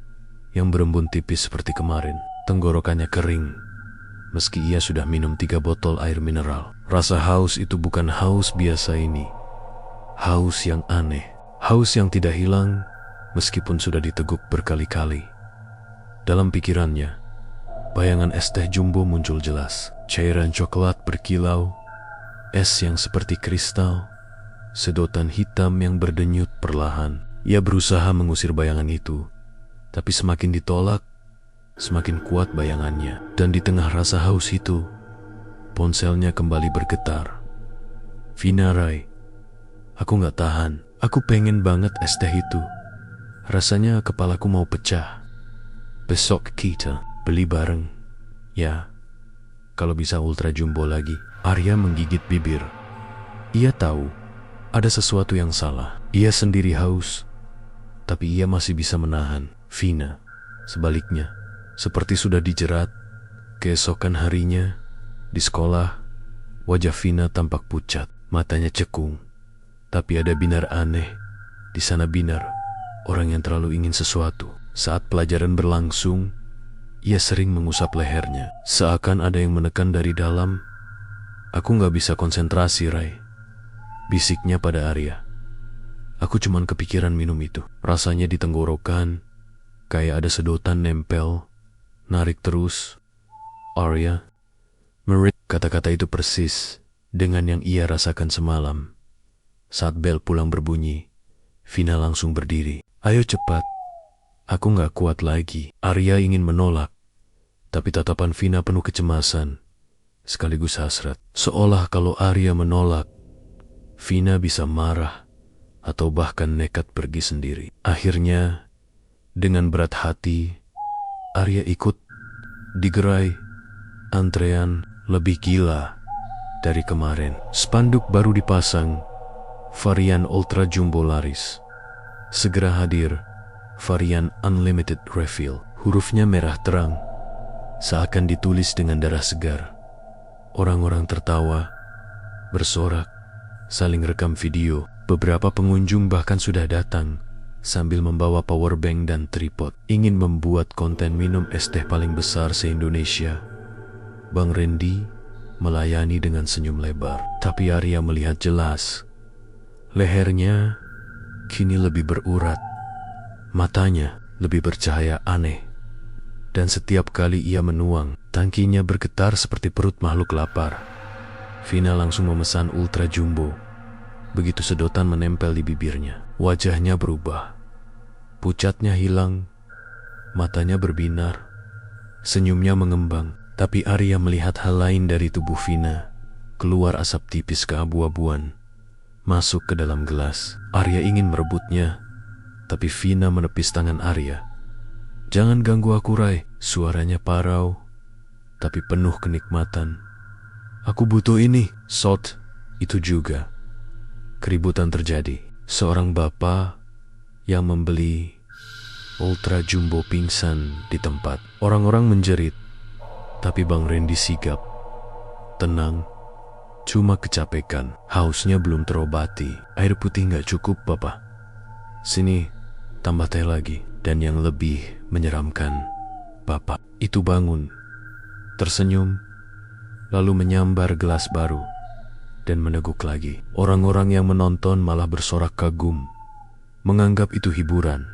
Speaker 1: yang berembun tipis seperti kemarin. Tenggorokannya kering, meski ia sudah minum 3 botol air mineral. Rasa haus itu bukan haus biasa ini. Haus yang aneh. Haus yang tidak hilang meskipun sudah diteguk berkali-kali. Dalam pikirannya, bayangan es teh jumbo muncul jelas. Cairan coklat berkilau, es yang seperti kristal, sedotan hitam yang berdenyut perlahan. Ia berusaha mengusir bayangan itu, tapi semakin ditolak, semakin kuat bayangannya. Dan di tengah rasa haus itu, ponselnya kembali bergetar. "Vina, Rai, aku gak tahan. Aku pengen banget es teh itu. Rasanya kepalaku mau pecah. Besok kita beli bareng, ya. Kalau bisa Ultra Jumbo lagi." Arya menggigit bibir. Ia tahu ada sesuatu yang salah. Ia sendiri haus, tapi ia masih bisa menahan. Vina, sebaliknya, seperti sudah dijerat. Keesokan harinya, di sekolah, wajah Vina tampak pucat, matanya cekung. Tapi ada Binar aneh. Di sana Binar, orang yang terlalu ingin sesuatu. Saat pelajaran berlangsung, ia sering mengusap lehernya, seakan ada yang menekan dari dalam. Aku gak bisa konsentrasi, Rai, bisiknya pada Arya. Aku cuman kepikiran minum itu. Rasanya di tenggorokan, kayak ada sedotan nempel, narik terus. Arya, Merit, kata-kata itu persis dengan yang ia rasakan semalam. Saat bel pulang berbunyi, Vina langsung berdiri. Ayo cepat, aku gak kuat lagi. Arya ingin menolak, tapi tatapan Vina penuh kecemasan, sekaligus hasrat. Seolah kalau Arya menolak, Vina bisa marah atau bahkan nekat pergi sendiri. Akhirnya, dengan berat hati, Arya ikut di gerai antrean lebih gila dari kemarin. Spanduk baru dipasang, varian Ultra Jumbo laris. Segera hadir, varian Unlimited Refill. Hurufnya merah terang, seakan ditulis dengan darah segar. Orang-orang tertawa, bersorak, saling rekam video. Beberapa pengunjung bahkan sudah datang sambil membawa power bank dan tripod, ingin membuat konten minum es teh paling besar se-Indonesia. Bang Randy melayani dengan senyum lebar, tapi Arya melihat jelas. Lehernya kini lebih berurat, matanya lebih bercahaya aneh, dan setiap kali ia menuang, tangkinya bergetar seperti perut makhluk lapar. Vina langsung memesan Ultra Jumbo. Begitu sedotan menempel di bibirnya, wajahnya berubah. Pucatnya hilang, matanya berbinar, senyumnya mengembang. Tapi Arya melihat hal lain dari tubuh Vina. Keluar asap tipis keabu-abuan, masuk ke dalam gelas. Arya ingin merebutnya, tapi Vina menepis tangan Arya. Jangan ganggu aku, Rai. Suaranya parau, tapi penuh kenikmatan. Aku butuh ini. Sot, itu juga. Keributan terjadi. Seorang bapak yang membeli Ultra Jumbo pingsan di tempat. Orang-orang menjerit, tapi Bang Randy sigap. Tenang, cuma kecapekan. Hausnya belum terobati. Air putih gak cukup, Bapak. Sini, tambah teh lagi. Dan yang lebih menyeramkan, Bapak itu bangun, tersenyum, lalu menyambar gelas baru dan meneguk lagi. Orang-orang yang menonton malah bersorak kagum, menganggap itu hiburan.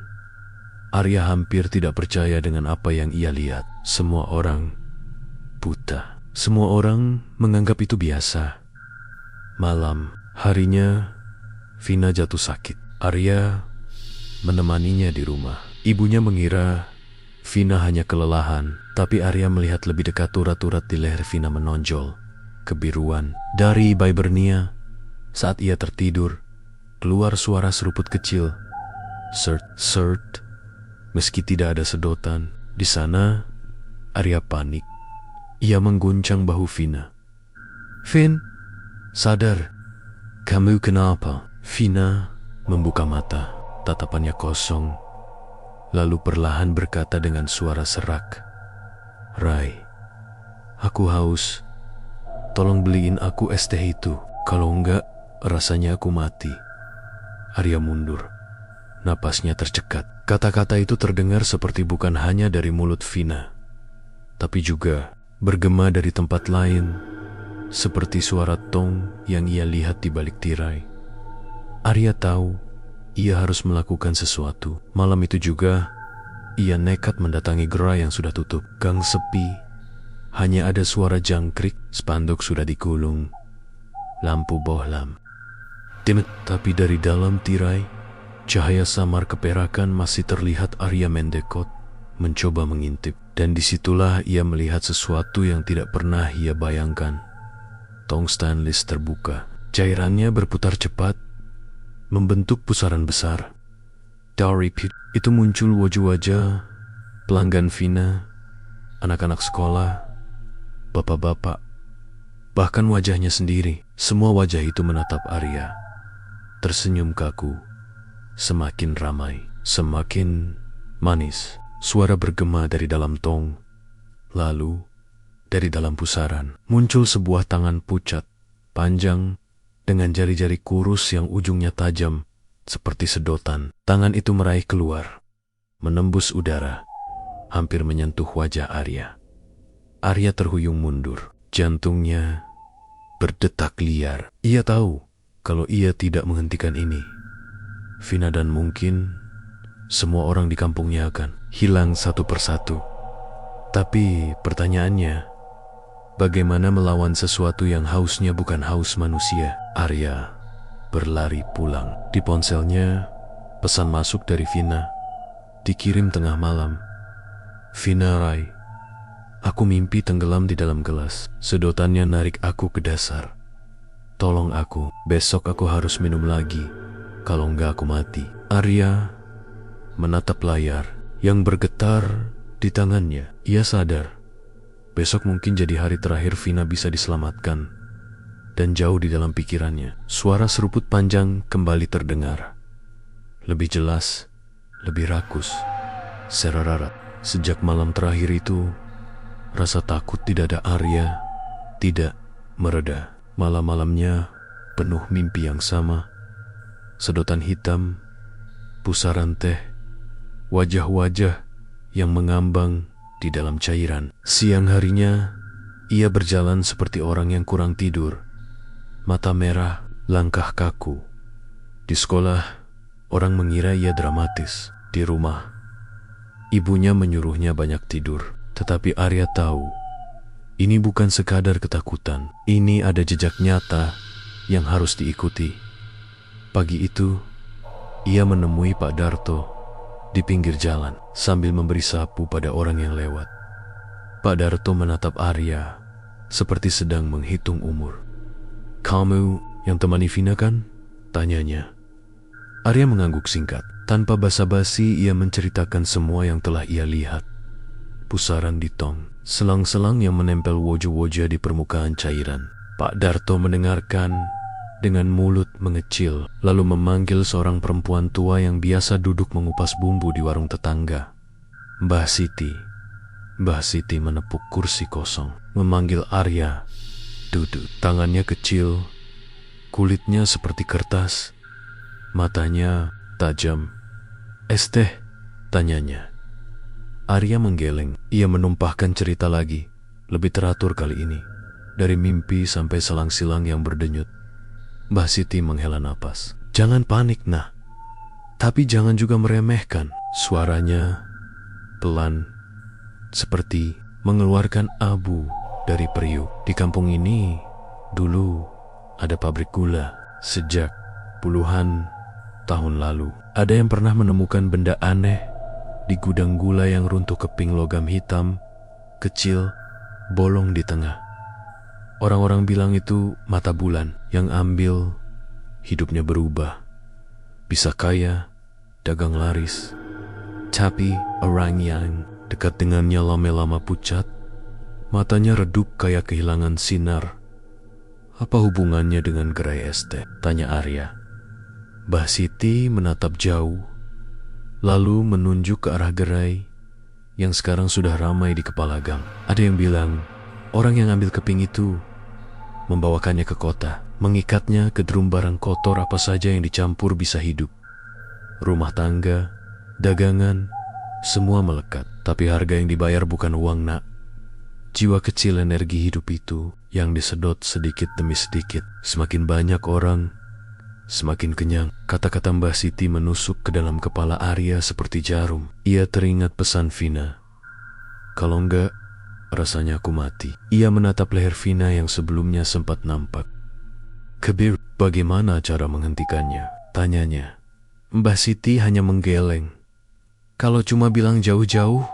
Speaker 1: Arya hampir tidak percaya dengan apa yang ia lihat. Semua orang buta. Semua orang menganggap itu biasa. Malam harinya, Vina jatuh sakit. Arya menemaninya di rumah. Ibunya mengira Vina hanya kelelahan, tapi Arya melihat lebih dekat urat-urat di leher Vina menonjol, kebiruan. Dari Hibernia, saat ia tertidur, keluar suara seruput kecil. Sert, sert. Meski tidak ada sedotan, di sana Arya panik. Ia mengguncang bahu Vina. Vin, sadar. Kamu kenapa? Vina membuka mata, tatapannya kosong. Lalu perlahan berkata dengan suara serak, Rai, aku haus. Tolong beliin aku es teh itu. Kalau enggak, rasanya aku mati. Arya mundur. Napasnya tercekat. Kata-kata itu terdengar seperti bukan hanya dari mulut Vina, tapi juga bergema dari tempat lain, seperti suara tong yang ia lihat di balik tirai. Arya tahu ia harus melakukan sesuatu. Malam itu juga, ia nekat mendatangi gerai yang sudah tutup. Gang sepi, hanya ada suara jangkrik, spanduk sudah digulung, lampu bohlam. Tapi dari dalam tirai, cahaya samar keperakan masih terlihat. Arya mendekot, mencoba mengintip. Dan disitulah ia melihat sesuatu yang tidak pernah ia bayangkan. Tong stainless terbuka, cairannya berputar cepat, membentuk pusaran besar. Dari itu muncul wajah-wajah pelanggan Vina, anak-anak sekolah, bapak-bapak, bahkan wajahnya sendiri. Semua wajah itu menatap Arya, tersenyum kaku, semakin ramai. semakin manis. Suara bergema dari dalam tong. Lalu, dari dalam pusaran, muncul sebuah tangan pucat, panjang, dengan jari-jari kurus yang ujungnya tajam, seperti sedotan. Tangan itu meraih keluar, menembus udara, hampir menyentuh wajah Arya. Arya terhuyung mundur, jantungnya berdetak liar. Ia tahu kalau ia tidak menghentikan ini, Vina dan mungkin semua orang di kampungnya akan hilang satu persatu. Tapi pertanyaannya, bagaimana melawan sesuatu yang hausnya bukan haus manusia? Arya berlari pulang. Di ponselnya, pesan masuk dari Vina, dikirim tengah malam. Vina Rai, aku mimpi tenggelam di dalam gelas. Sedotannya narik aku ke dasar. Tolong aku, besok aku harus minum lagi. Kalau enggak aku mati. Arya menatap layar yang bergetar di tangannya. Ia sadar besok mungkin jadi hari terakhir Vina bisa diselamatkan. Dan jauh di dalam pikirannya, suara seruput panjang kembali terdengar. Lebih jelas, lebih rakus, serarat. Sejak malam terakhir itu, rasa takut tidak ada Arya tidak mereda. Malam-malamnya penuh mimpi yang sama. Sedotan hitam, pusaran teh, wajah-wajah yang mengambang di dalam cairan. Siang harinya, ia berjalan seperti orang yang kurang tidur. Mata merah, langkah kaku. Di sekolah, orang mengira ia dramatis. Di rumah, ibunya menyuruhnya banyak tidur. Tetapi Arya tahu, ini bukan sekadar ketakutan. Ini ada jejak nyata yang harus diikuti. Pagi itu, ia menemui Pak Darto di pinggir jalan sambil memberi sapu pada orang yang lewat. Pak Darto menatap Arya seperti sedang menghitung umur. "Kamu yang temani Vina kan?" tanyanya. Arya mengangguk singkat. Tanpa basa-basi ia menceritakan semua yang telah ia lihat. Pusaran di tong, selang-selang yang menempel wajah-wajah di permukaan cairan. Pak Darto mendengarkan dengan mulut mengecil, lalu memanggil seorang perempuan tua yang biasa duduk mengupas bumbu di warung tetangga. Mbah Siti. Mbah Siti menepuk kursi kosong, memanggil Arya duduk. Tangannya kecil, kulitnya seperti kertas, matanya tajam. "Es teh?" tanyanya. Arya menggeleng. Ia menumpahkan cerita lagi, lebih teratur kali ini, dari mimpi sampai selang-silang yang berdenyut. Mbah Siti menghela napas. "Jangan panik, nah. Tapi jangan juga meremehkan." Suaranya pelan, seperti mengeluarkan abu dari periuk. Di kampung ini, dulu ada pabrik gula. Sejak puluhan tahun lalu, ada yang pernah menemukan benda aneh di gudang gula yang runtuh keping logam hitam, kecil, bolong di tengah. Orang-orang bilang itu mata bulan. Yang ambil, hidupnya berubah. Bisa kaya, dagang laris. Tapi orang yang dekat dengannya lama-lama pucat, matanya redup kayak kehilangan sinar. "Apa hubungannya dengan gerai es teh?" tanya Arya. Mbah Siti menatap jauh, lalu menunjuk ke arah gerai yang sekarang sudah ramai di kepala gang. Ada yang bilang, orang yang ambil keping itu membawakannya ke kota, mengikatnya ke drum barang kotor apa saja yang dicampur bisa hidup. Rumah tangga, dagangan, semua melekat. Tapi harga yang dibayar bukan uang, nak. Jiwa kecil energi hidup itu yang disedot sedikit demi sedikit. Semakin banyak orang, semakin kenyang. Kata-kata Mbah Siti menusuk ke dalam kepala Arya seperti jarum. Ia teringat pesan Vina. "Kalau enggak, rasanya aku mati." Ia menatap leher Vina yang sebelumnya sempat nampak. "Kebir, bagaimana cara menghentikannya?" tanyanya. Mbah Siti hanya menggeleng. "Kalau cuma bilang jauh-jauh,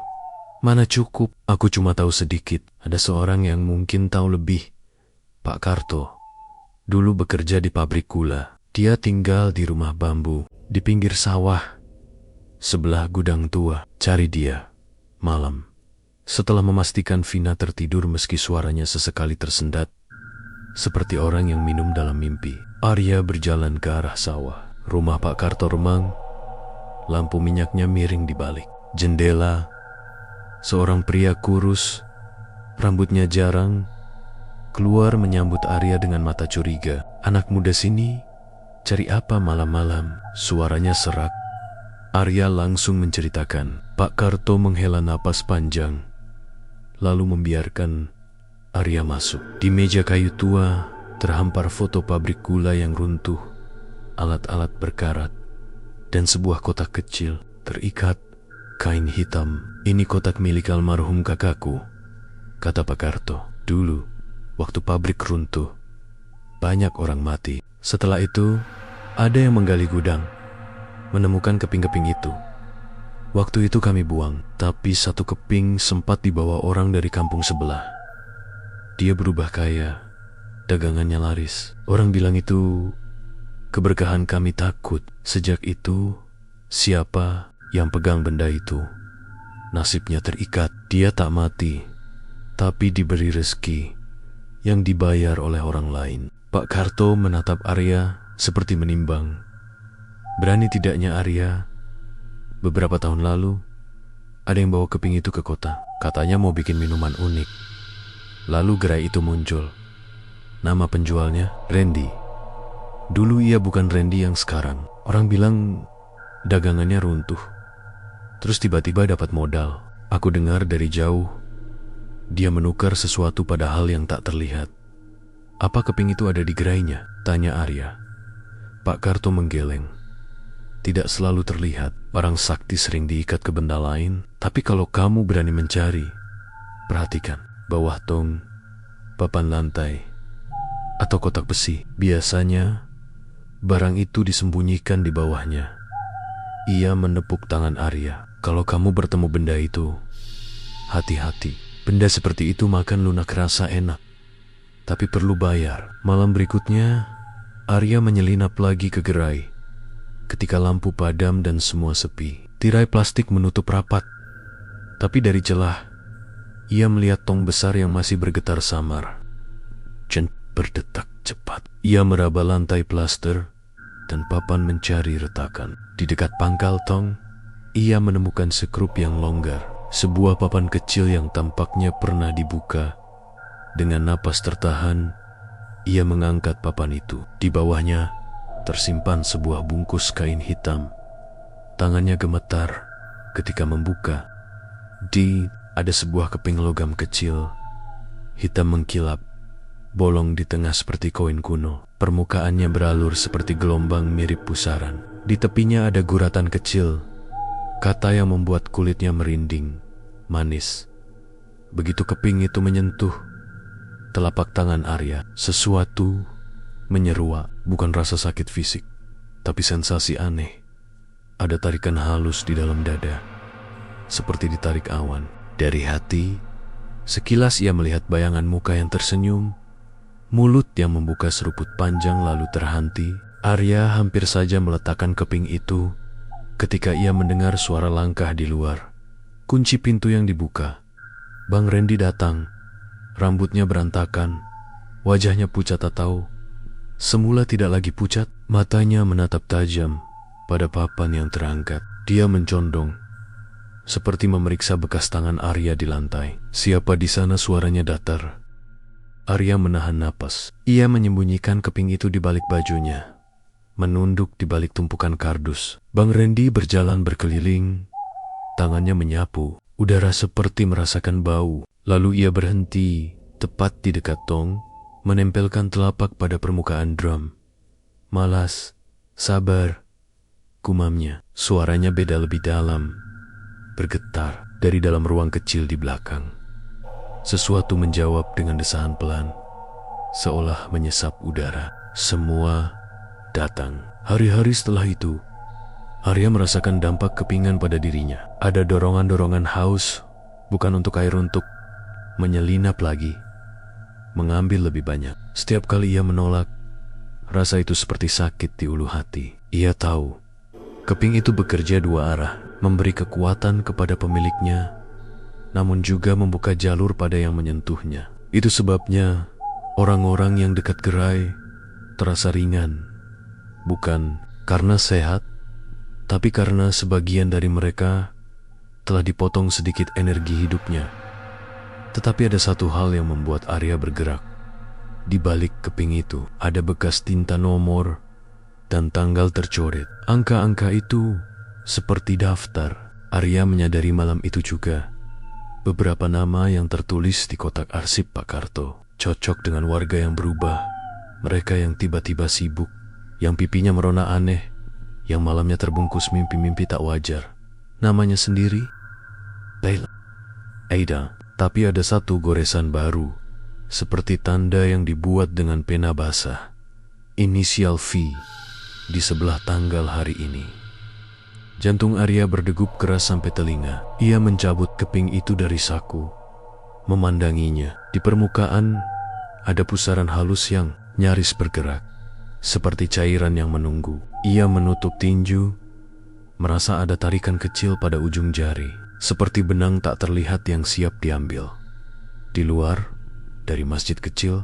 Speaker 1: mana cukup. Aku cuma tahu sedikit. Ada seorang yang mungkin tahu lebih. Pak Karto. Dulu bekerja di pabrik gula. Dia tinggal di rumah bambu, di pinggir sawah, sebelah gudang tua. Cari dia, malam." Setelah memastikan Vina tertidur meski suaranya sesekali tersendat, seperti orang yang minum dalam mimpi, Arya berjalan ke arah sawah. Rumah Pak Karto remang, Lampu minyaknya miring di balik jendela. Seorang pria kurus, rambutnya jarang, keluar menyambut Arya dengan mata curiga. Anak muda sini, cari apa malam-malam? Suaranya serak. Arya langsung menceritakan. Pak Karto menghela napas panjang, lalu membiarkan Arya masuk. Di meja kayu tua, terhampar foto pabrik gula yang runtuh, alat-alat berkarat, dan sebuah kotak kecil terikat kain hitam. Ini kotak milik almarhum kakakku, kata Pak Karto. Dulu, waktu pabrik runtuh, banyak orang mati. Setelah itu, ada yang menggali gudang, menemukan keping-keping itu. Waktu itu kami buang, tapi satu keping sempat dibawa orang dari kampung sebelah. Dia berubah kaya, dagangannya laris. Orang bilang itu keberkahan. Kami takut. Sejak itu, siapa yang pegang benda itu, nasibnya terikat. Dia tak mati, tapi diberi rezeki yang dibayar oleh orang lain. Pak Karto menatap Arya seperti menimbang. Berani tidaknya Arya? Beberapa tahun lalu, ada yang bawa keping itu ke kota. Katanya mau bikin minuman unik. Lalu gerai itu muncul. Nama penjualnya Randy. Dulu ia bukan Randy yang sekarang. Orang bilang dagangannya runtuh. Terus tiba-tiba dapat modal. Aku dengar dari jauh, dia menukar sesuatu pada hal yang tak terlihat. Apa keping itu ada di gerainya? Tanya Arya. Pak Karto menggeleng. Tidak selalu terlihat. Barang sakti sering diikat ke benda lain. Tapi kalau kamu berani mencari, perhatikan bawah tong, papan lantai, atau kotak besi. Biasanya barang itu disembunyikan di bawahnya. Ia menepuk tangan Arya. Kalau kamu bertemu benda itu, hati-hati. Benda seperti itu makan lunak rasa enak, tapi perlu bayar. Malam berikutnya, Arya menyelinap lagi ke gerai. Ketika lampu padam dan semua sepi, tirai plastik menutup rapat. Tapi dari celah, ia melihat tong besar yang masih bergetar samar. Jantung berdetak cepat. Ia meraba lantai plaster dan papan mencari retakan. Di dekat pangkal tong, ia menemukan sekrup yang longgar. Sebuah papan kecil yang tampaknya pernah dibuka. Dengan napas tertahan, ia mengangkat papan itu. Di bawahnya tersimpan sebuah bungkus kain hitam. Tangannya gemetar ketika membuka. Ada sebuah keping logam kecil, hitam mengkilap, bolong di tengah seperti koin kuno. Permukaannya beralur seperti gelombang mirip pusaran. Di tepinya ada guratan kecil, kata yang membuat kulitnya merinding, manis. Begitu keping itu menyentuh telapak tangan Arya, sesuatu menyeruak. Bukan rasa sakit fisik, tapi sensasi aneh. Ada tarikan halus di dalam dada, seperti ditarik awan. Dari hati, sekilas ia melihat bayangan muka yang tersenyum, mulut yang membuka seruput panjang lalu terhenti. Arya hampir saja meletakkan keping itu ketika ia mendengar suara langkah di luar. Kunci pintu yang dibuka. Bang Randy datang. Rambutnya berantakan, wajahnya pucat tak tahu. Semula tidak lagi pucat, matanya menatap tajam pada papan yang terangkat. Dia mencondong, seperti memeriksa bekas tangan Arya di lantai. Siapa di sana? Suaranya datar. Arya menahan napas. Ia menyembunyikan keping itu di balik bajunya, menunduk di balik tumpukan kardus. Bang Randy berjalan berkeliling, tangannya menyapu. Udara seperti merasakan bau. Lalu ia berhenti tepat di dekat tong, menempelkan telapak pada permukaan drum. Malas, sabar, gumamnya. Suaranya beda, lebih dalam, bergetar dari dalam ruang kecil di belakang. Sesuatu menjawab dengan desahan pelan, seolah menyesap udara. Semua datang. Hari-hari setelah itu, Arya merasakan dampak kepingan pada dirinya. Ada dorongan-dorongan haus, bukan untuk air, untuk menyelinap lagi, mengambil lebih banyak. Setiap kali ia menolak, rasa itu seperti sakit di ulu hati. Ia tahu, keping itu bekerja dua arah, memberi kekuatan kepada pemiliknya, namun juga membuka jalur pada yang menyentuhnya. Itu sebabnya orang-orang yang dekat gerai terasa ringan, bukan karena sehat, Tapi karena sebagian dari mereka telah dipotong sedikit energi hidupnya. Tetapi ada satu hal yang membuat Arya bergerak. Di balik keping itu ada bekas tinta nomor dan tanggal tercoret. Angka-angka itu seperti daftar. Arya menyadari malam itu juga beberapa nama yang tertulis di kotak arsip Pak Karto cocok dengan warga yang berubah, mereka yang tiba-tiba sibuk, yang pipinya merona aneh, yang malamnya terbungkus mimpi-mimpi tak wajar. Namanya sendiri Leila, Aida. Tapi ada satu goresan baru, seperti tanda yang dibuat dengan pena basah. Inisial V di sebelah tanggal hari ini. Jantung Arya berdegup keras sampai telinga. Ia mencabut keping itu dari saku, memandanginya. Di permukaan ada pusaran halus yang nyaris bergerak, seperti cairan yang menunggu. Ia menutup tinju, merasa ada tarikan kecil pada ujung jari. Seperti benang tak terlihat yang siap diambil. Di luar, dari masjid kecil,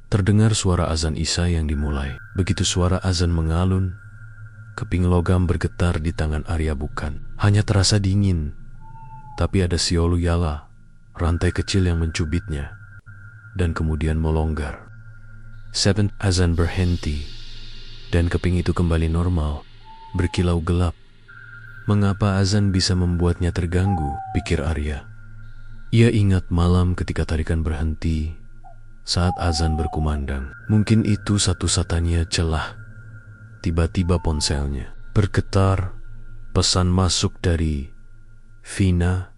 Speaker 1: terdengar suara azan Isya yang dimulai. Begitu suara azan mengalun, keping logam bergetar di tangan Arya. Bukan hanya terasa dingin, tapi ada siolu yala, rantai kecil yang mencubitnya, dan kemudian melonggar. Seventh azan berhenti, dan keping itu kembali normal, berkilau gelap. Mengapa azan bisa membuatnya terganggu, pikir Arya. Ia ingat malam ketika tarikan berhenti saat azan berkumandang. Mungkin itu satu-satunya celah. Tiba-tiba ponselnya bergetar. Pesan masuk dari Vina.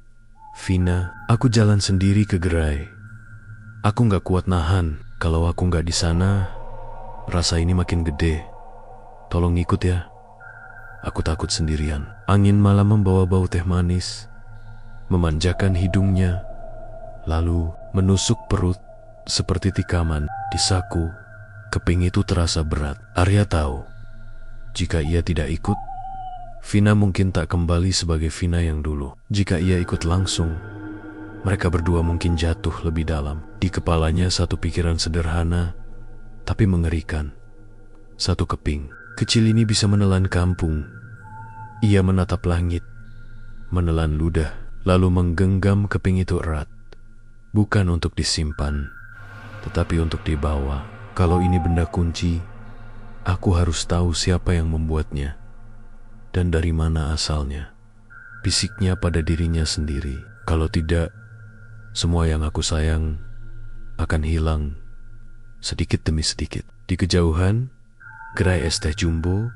Speaker 1: Aku jalan sendiri ke gerai. Aku gak kuat nahan. Kalau aku gak di sana, rasa ini makin gede. Tolong ikut ya. Aku takut sendirian. Angin malam membawa bau teh manis, memanjakan hidungnya, lalu menusuk perut seperti tikaman. Di saku, keping itu terasa berat. Arya tahu, jika ia tidak ikut, Vina mungkin tak kembali sebagai Vina yang dulu. Jika ia ikut langsung, mereka berdua mungkin jatuh lebih dalam. Di kepalanya satu pikiran sederhana, tapi mengerikan. Satu keping kecil ini bisa menelan kampung. Ia menatap langit, menelan ludah, lalu menggenggam keping itu erat. Bukan untuk disimpan, tetapi untuk dibawa. Kalau ini benda kunci, aku harus tahu siapa yang membuatnya dan dari mana asalnya. Bisiknya pada dirinya sendiri. Kalau tidak, semua yang aku sayang akan hilang sedikit demi sedikit. Di kejauhan, gerai es teh jumbo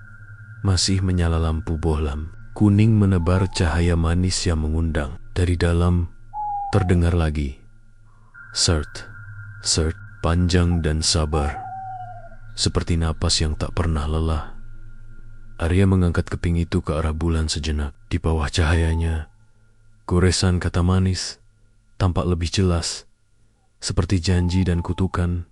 Speaker 1: masih menyala lampu bohlam. Kuning menebar cahaya manis yang mengundang. Dari dalam terdengar lagi Sert, panjang dan sabar, seperti napas yang tak pernah lelah. Arya mengangkat keping itu ke arah bulan sejenak. Di bawah cahayanya, goresan kata manis tampak lebih jelas, seperti janji dan kutukan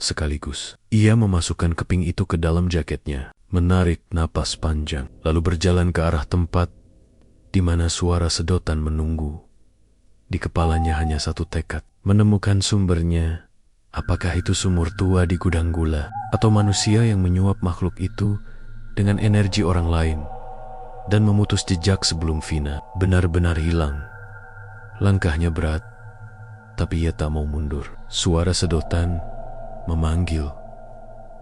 Speaker 1: sekaligus. Ia memasukkan keping itu ke dalam jaketnya, menarik napas panjang, lalu berjalan ke arah tempat di mana suara sedotan menunggu. Di kepalanya hanya satu tekad, menemukan sumbernya. Apakah itu sumur tua di gudang gula, atau manusia yang menyuap makhluk itu dengan energi orang lain dan memutus jejak sebelum Vina benar-benar hilang. Langkahnya berat, tapi ia tak mau mundur. Suara sedotan memanggil,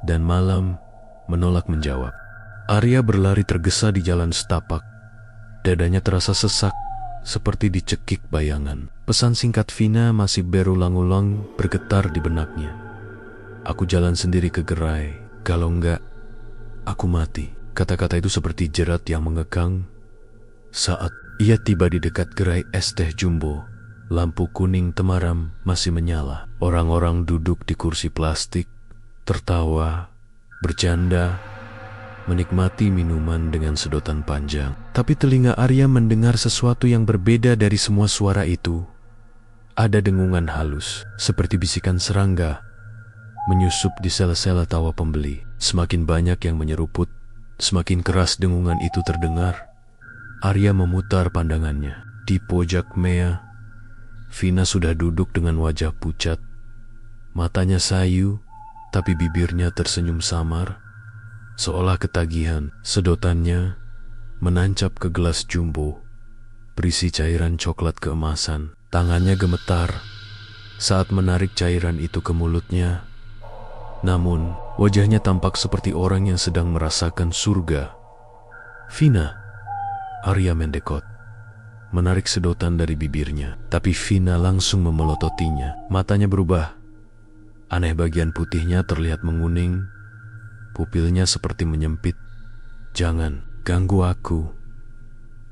Speaker 1: dan malam menolak menjawab. Arya berlari tergesa di jalan setapak. Dadanya terasa sesak, seperti dicekik bayangan. Pesan singkat Vina masih berulang-ulang bergetar di benaknya. Aku jalan sendiri ke gerai, kalau enggak, aku mati. Kata-kata itu seperti jerat yang mengekang. Saat ia tiba di dekat gerai es teh jumbo, lampu kuning temaram masih menyala. Orang-orang duduk di kursi plastik, tertawa, bercanda, menikmati minuman dengan sedotan panjang. Tapi telinga Arya mendengar sesuatu yang berbeda dari semua suara itu. Ada dengungan halus, seperti bisikan serangga, menyusup di sela-sela tawa pembeli. Semakin banyak yang menyeruput, semakin keras dengungan itu terdengar. Arya memutar pandangannya. Di pojok mea, Vina sudah duduk dengan wajah pucat. Matanya sayu, tapi bibirnya tersenyum samar, seolah ketagihan. Sedotannya menancap ke gelas jumbo berisi cairan coklat keemasan. Tangannya gemetar saat menarik cairan itu ke mulutnya. Namun, wajahnya tampak seperti orang yang sedang merasakan surga. "Vina," Arya mendekot, menarik sedotan dari bibirnya. Tapi Vina langsung memelototinya. Matanya berubah. Aneh, bagian putihnya terlihat menguning. Pupilnya seperti menyempit. "Jangan ganggu aku,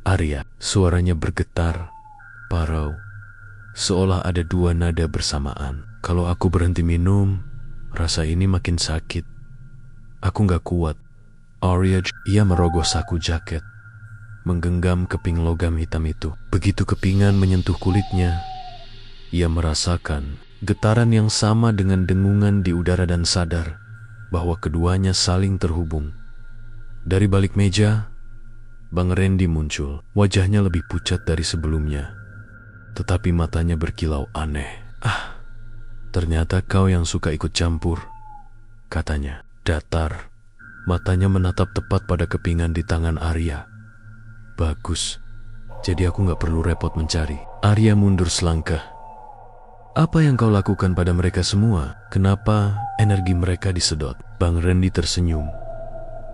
Speaker 1: Arya." Suaranya bergetar, parau, seolah ada dua nada bersamaan. "Kalau aku berhenti minum, rasa ini makin sakit. Aku gak kuat." Arya, ia merogoh saku jaket, menggenggam keping logam hitam itu. Begitu kepingan menyentuh kulitnya, ia merasakan getaran yang sama dengan dengungan di udara dan sadar bahwa keduanya saling terhubung. Dari balik meja, Bang Randy muncul. Wajahnya lebih pucat dari sebelumnya, tetapi matanya berkilau aneh. "Ah, ternyata kau yang suka ikut campur," katanya. Datar, matanya menatap tepat pada kepingan di tangan Arya. "Bagus, jadi aku gak perlu repot mencari." Arya mundur selangkah. "Apa yang kau lakukan pada mereka semua? Kenapa energi mereka disedot?" Bang Randy tersenyum.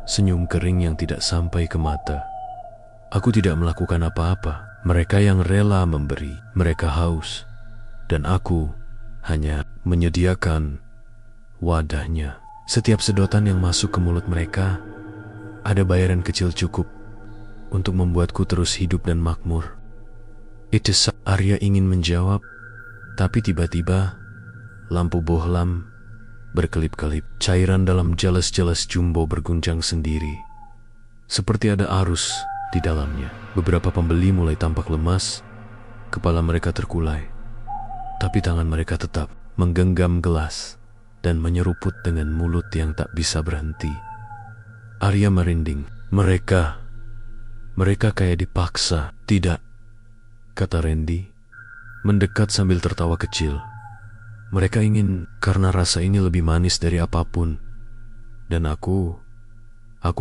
Speaker 1: Senyum kering yang tidak sampai ke mata. "Aku tidak melakukan apa-apa. Mereka yang rela memberi. Mereka haus. Dan aku hanya menyediakan wadahnya. Setiap sedotan yang masuk ke mulut mereka, ada bayaran kecil cukup untuk membuatku terus hidup dan makmur." "Itu Arya ingin menjawab, tapi tiba-tiba lampu bohlam berkelip-kelip. Cairan dalam gelas-gelas jumbo berguncang sendiri, seperti ada arus di dalamnya. Beberapa pembeli mulai tampak lemas, kepala mereka terkulai, tapi tangan mereka tetap menggenggam gelas dan menyeruput dengan mulut yang tak bisa berhenti. Arya merinding. Mereka kayak dipaksa." "Tidak," kata Randy, mendekat sambil tertawa kecil. "Mereka ingin karena rasa ini lebih manis dari apapun. Dan aku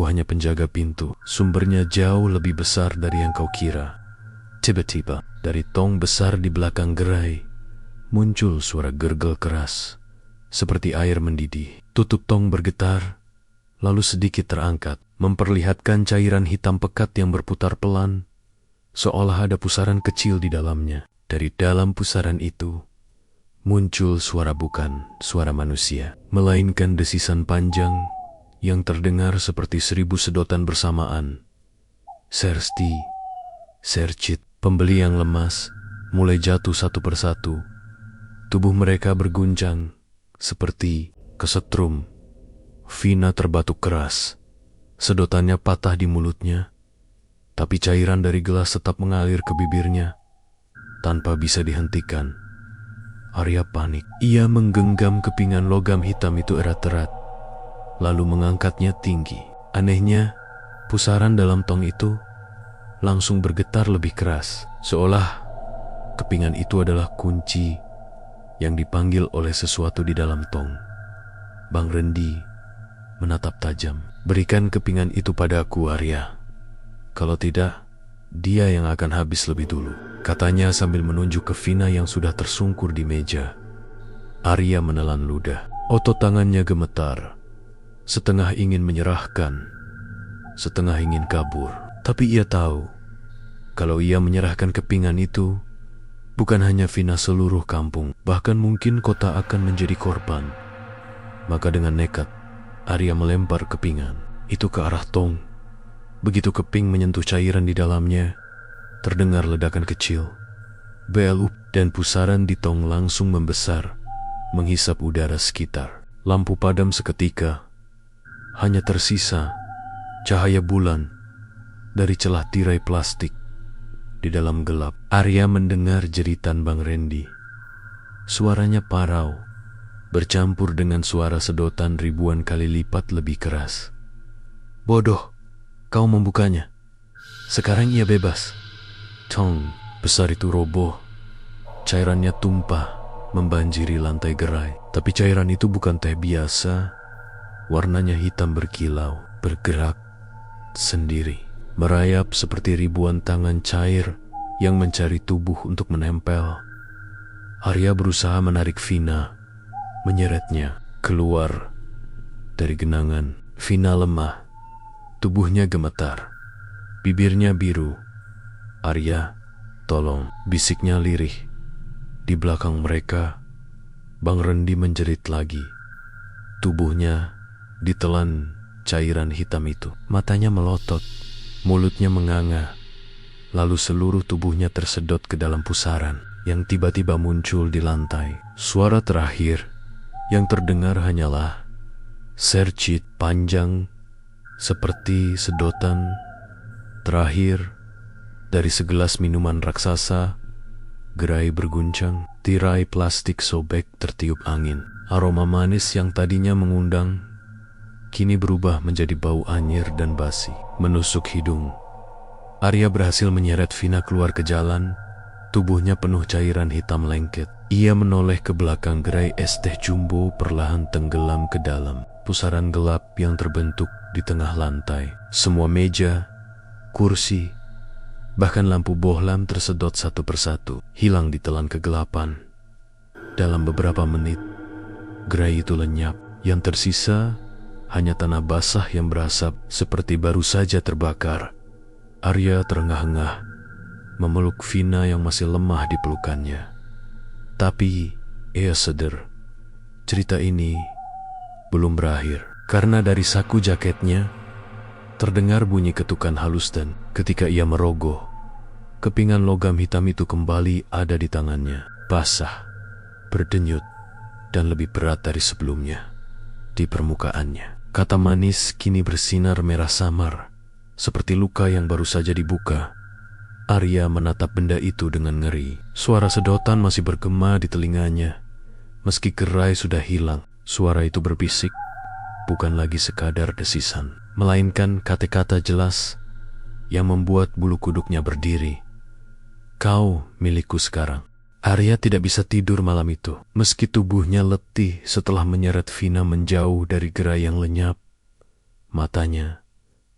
Speaker 1: hanya penjaga pintu. Sumbernya jauh lebih besar dari yang kau kira." Tiba-tiba, dari tong besar di belakang gerai, muncul suara gergel keras, seperti air mendidih. Tutup tong bergetar, lalu sedikit terangkat, memperlihatkan cairan hitam pekat yang berputar pelan, seolah ada pusaran kecil di dalamnya. Dari dalam pusaran itu, muncul suara, bukan suara manusia, melainkan desisan panjang yang terdengar seperti 1000 sedotan bersamaan. "Sersti, Sercit." Pembeli yang lemas mulai jatuh satu persatu. Tubuh mereka berguncang seperti kesetrum. Vina terbatuk keras. Sedotannya patah di mulutnya, tapi cairan dari gelas tetap mengalir ke bibirnya tanpa bisa dihentikan. Arya panik. Ia menggenggam kepingan logam hitam itu erat-erat, lalu mengangkatnya tinggi. Anehnya, pusaran dalam tong itu langsung bergetar lebih keras, seolah kepingan itu adalah kunci yang dipanggil oleh sesuatu di dalam tong. Bang Randy menatap tajam. "Berikan kepingan itu padaku, Arya. Kalau tidak, dia yang akan habis lebih dulu," katanya sambil menunjuk ke Vina yang sudah tersungkur di meja. Arya menelan ludah. Otot tangannya gemetar, setengah ingin menyerahkan, setengah ingin kabur. Tapi ia tahu, kalau ia menyerahkan kepingan itu, bukan hanya Vina, seluruh kampung, bahkan mungkin kota akan menjadi korban. Maka dengan nekat, Arya melempar kepingan itu ke arah tong. Begitu keping menyentuh cairan di dalamnya, terdengar ledakan kecil. Belup, dan pusaran di tong langsung membesar, menghisap udara sekitar. Lampu padam seketika. Hanya tersisa cahaya bulan dari celah tirai plastik. Di dalam gelap, Arya mendengar jeritan Bang Randy. Suaranya parau, bercampur dengan suara sedotan ribuan kali lipat lebih keras. "Bodoh, kau membukanya. Sekarang ia bebas." Tong besar itu roboh. Cairannya tumpah, membanjiri lantai gerai. Tapi cairan itu bukan teh biasa. Warnanya hitam berkilau, bergerak sendiri. merayap seperti ribuan tangan cair yang mencari tubuh untuk menempel. Arya berusaha menarik Vina, menyeretnya keluar dari genangan. Vina lemah, tubuhnya gemetar, bibirnya biru. "Arya, tolong," bisiknya lirih. Di belakang mereka, Bang Rendi menjerit lagi. Tubuhnya ditelan cairan hitam itu. Matanya melotot, mulutnya menganga. Lalu seluruh tubuhnya tersedot ke dalam pusaran yang tiba-tiba muncul di lantai. Suara terakhir yang terdengar hanyalah sercit panjang seperti sedotan terakhir dari segelas minuman raksasa. Gerai berguncang, tirai plastik sobek tertiup angin. Aroma manis yang tadinya mengundang kini berubah menjadi bau anyir dan basi, menusuk hidung. Arya berhasil menyeret Vina keluar ke jalan. Tubuhnya penuh cairan hitam lengket. Ia menoleh ke belakang. Gerai es teh jumbo perlahan tenggelam ke dalam pusaran gelap yang terbentuk di tengah lantai. Semua meja, kursi, bahkan lampu bohlam tersedot satu persatu, hilang ditelan kegelapan. Dalam beberapa menit, gerai itu lenyap. Yang tersisa hanya tanah basah yang berasap seperti baru saja terbakar. Arya terengah-engah, memeluk Vina yang masih lemah di pelukannya. Tapi ia sadar, cerita ini belum berakhir. Karena dari saku jaketnya terdengar bunyi ketukan halus, dan ketika ia merogoh, kepingan logam hitam itu kembali ada di tangannya. Basah, berdenyut, dan lebih berat dari sebelumnya. Di permukaannya, kata manis kini bersinar merah samar, seperti luka yang baru saja dibuka. Arya menatap benda itu dengan ngeri. Suara sedotan masih bergema di telinganya. Meski gerai sudah hilang, suara itu berbisik, bukan lagi sekadar desisan, melainkan kata-kata jelas yang membuat bulu kuduknya berdiri. "Kau milikku sekarang." Arya tidak bisa tidur malam itu. Meski tubuhnya letih setelah menyeret Vina menjauh dari gerai yang lenyap, matanya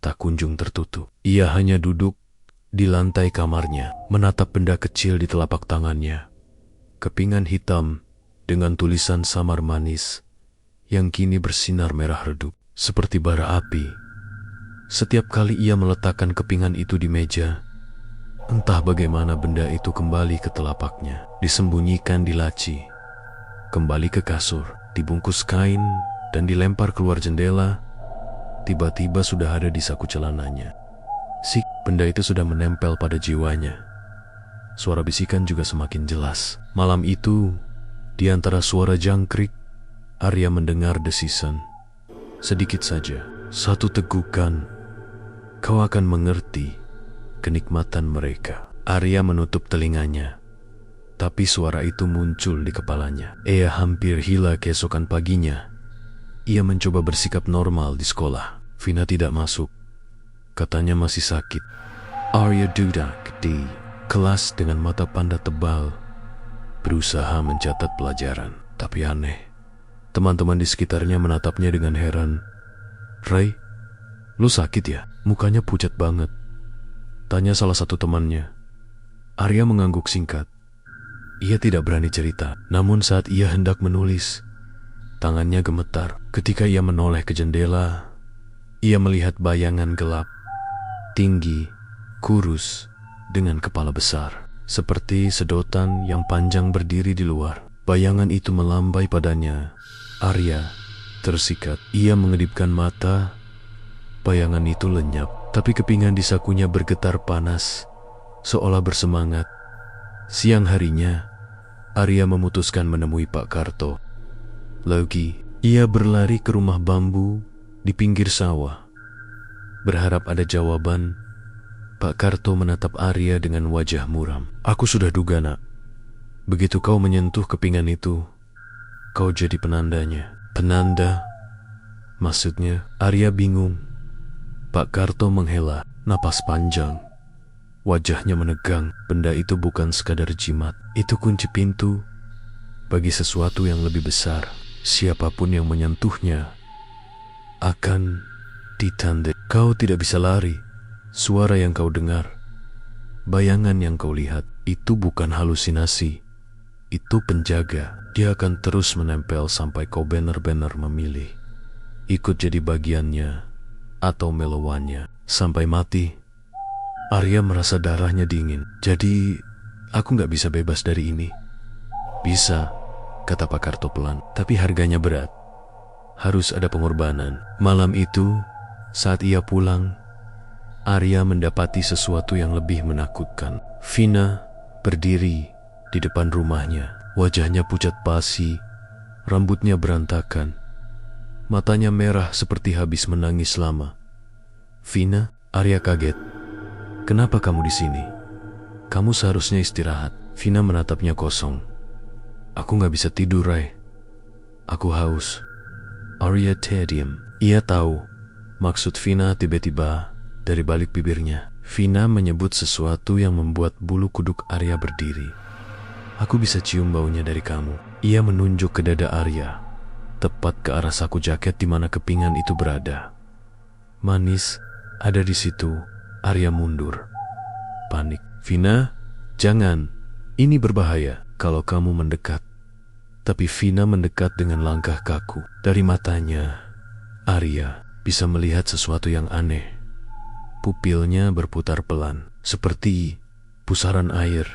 Speaker 1: tak kunjung tertutup. Ia hanya duduk di lantai kamarnya, menatap benda kecil di telapak tangannya. Kepingan hitam dengan tulisan samar manis yang kini bersinar merah redup seperti bara api. Setiap kali ia meletakkan kepingan itu di meja, entah bagaimana benda itu kembali ke telapaknya, disembunyikan di laci, kembali ke kasur, dibungkus kain, dan dilempar keluar jendela. Tiba-tiba sudah ada di saku celananya. Benda itu sudah menempel pada jiwanya. Suara bisikan juga semakin jelas. Malam itu, di antara suara jangkrik, Arya mendengar desisan. "Sedikit saja, satu tegukan, kau akan mengerti kenikmatan mereka." Arya menutup telinganya, tapi suara itu muncul di kepalanya. Ia hampir hilang keesokan paginya. Ia mencoba bersikap normal di sekolah. Vina tidak masuk. Katanya masih sakit. Arya duduk di kelas dengan mata panda tebal, berusaha mencatat pelajaran. Tapi aneh, teman-teman di sekitarnya menatapnya dengan heran. "Ray, lu sakit ya? Mukanya pucat banget," tanya salah satu temannya. Arya mengangguk singkat. Ia tidak berani cerita, namun saat ia hendak menulis, tangannya gemetar. Ketika ia menoleh ke jendela, ia melihat bayangan gelap, tinggi, kurus, dengan kepala besar, seperti sedotan yang panjang berdiri di luar. Bayangan itu melambai padanya. Arya tersikat. Ia mengedipkan mata. Bayangan itu lenyap, tapi kepingan di sakunya bergetar panas, seolah bersemangat. Siang harinya, Arya memutuskan menemui Pak Karto. Lagi, ia berlari ke rumah bambu di pinggir sawah, berharap ada jawaban. Pak Karto menatap Arya dengan wajah muram. "Aku sudah duga, nak. Begitu kau menyentuh kepingan itu, kau jadi penandanya." "Penanda? Maksudnya?" Arya bingung. Pak Karto menghela napas panjang. Wajahnya menegang. Benda itu bukan sekadar jimat. Itu kunci pintu bagi sesuatu yang lebih besar. Siapapun yang menyentuhnya akan ditanda. "Kau tidak bisa lari," Suara yang kau dengar, bayangan yang kau lihat, itu bukan halusinasi. Itu penjaga. Dia akan terus menempel sampai kau benar-benar memilih. Ikut jadi bagiannya atau melawannya sampai mati. Arya merasa darahnya dingin. Jadi, aku gak bisa bebas dari ini. Bisa, kata Pak Karto pelan. Tapi harganya berat. Harus ada pengorbanan. Malam itu, saat ia pulang, Arya mendapati sesuatu yang lebih menakutkan. Vina berdiri di depan rumahnya. Wajahnya pucat pasi, rambutnya berantakan. Matanya merah seperti habis menangis lama. Vina, Arya kaget. Kenapa kamu di sini? Kamu seharusnya istirahat. Vina menatapnya kosong. Aku gak bisa tidur, Rai. Aku haus. Arya diam. Ia tahu maksud Vina tiba-tiba dari balik bibirnya. Vina menyebut sesuatu yang membuat bulu kuduk Arya berdiri. Aku bisa cium baunya dari kamu. Ia menunjuk ke dada Arya, tepat ke arah saku jaket di mana kepingan itu berada. Manis ada di situ. Arya mundur. Panik. Vina, jangan. Ini berbahaya kalau kamu mendekat. Tapi Vina mendekat dengan langkah kaku. Dari matanya, Arya bisa melihat sesuatu yang aneh. Pupilnya berputar pelan, seperti pusaran air.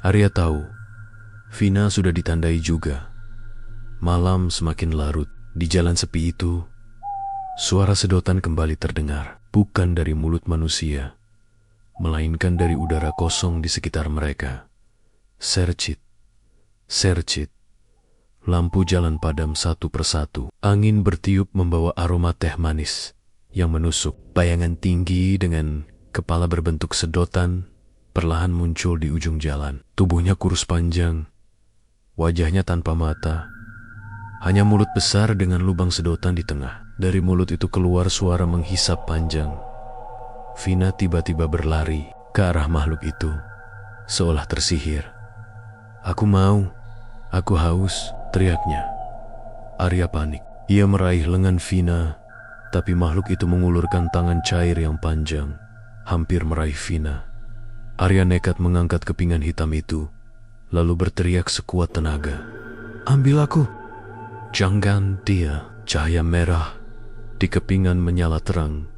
Speaker 1: Arya tahu, Vina sudah ditandai juga. Malam semakin larut. Di jalan sepi itu, suara sedotan kembali terdengar. Bukan dari mulut manusia, melainkan dari udara kosong di sekitar mereka. Sercit, sercit. Lampu jalan padam satu persatu. Angin bertiup membawa aroma teh manis yang menusuk. Bayangan tinggi dengan kepala berbentuk sedotan perlahan muncul di ujung jalan. Tubuhnya kurus panjang, wajahnya tanpa mata, hanya mulut besar dengan lubang sedotan di tengah. Dari mulut itu keluar suara menghisap panjang. Vina tiba-tiba berlari ke arah makhluk itu, seolah tersihir. Aku mau, aku haus, teriaknya. Arya panik. Ia meraih lengan Vina, tapi makhluk itu mengulurkan tangan cair yang panjang, hampir meraih Vina. Arya nekat mengangkat kepingan hitam itu, lalu berteriak sekuat tenaga. Ambil aku. Jangan dia. Cahaya merah di kepingan menyala terang,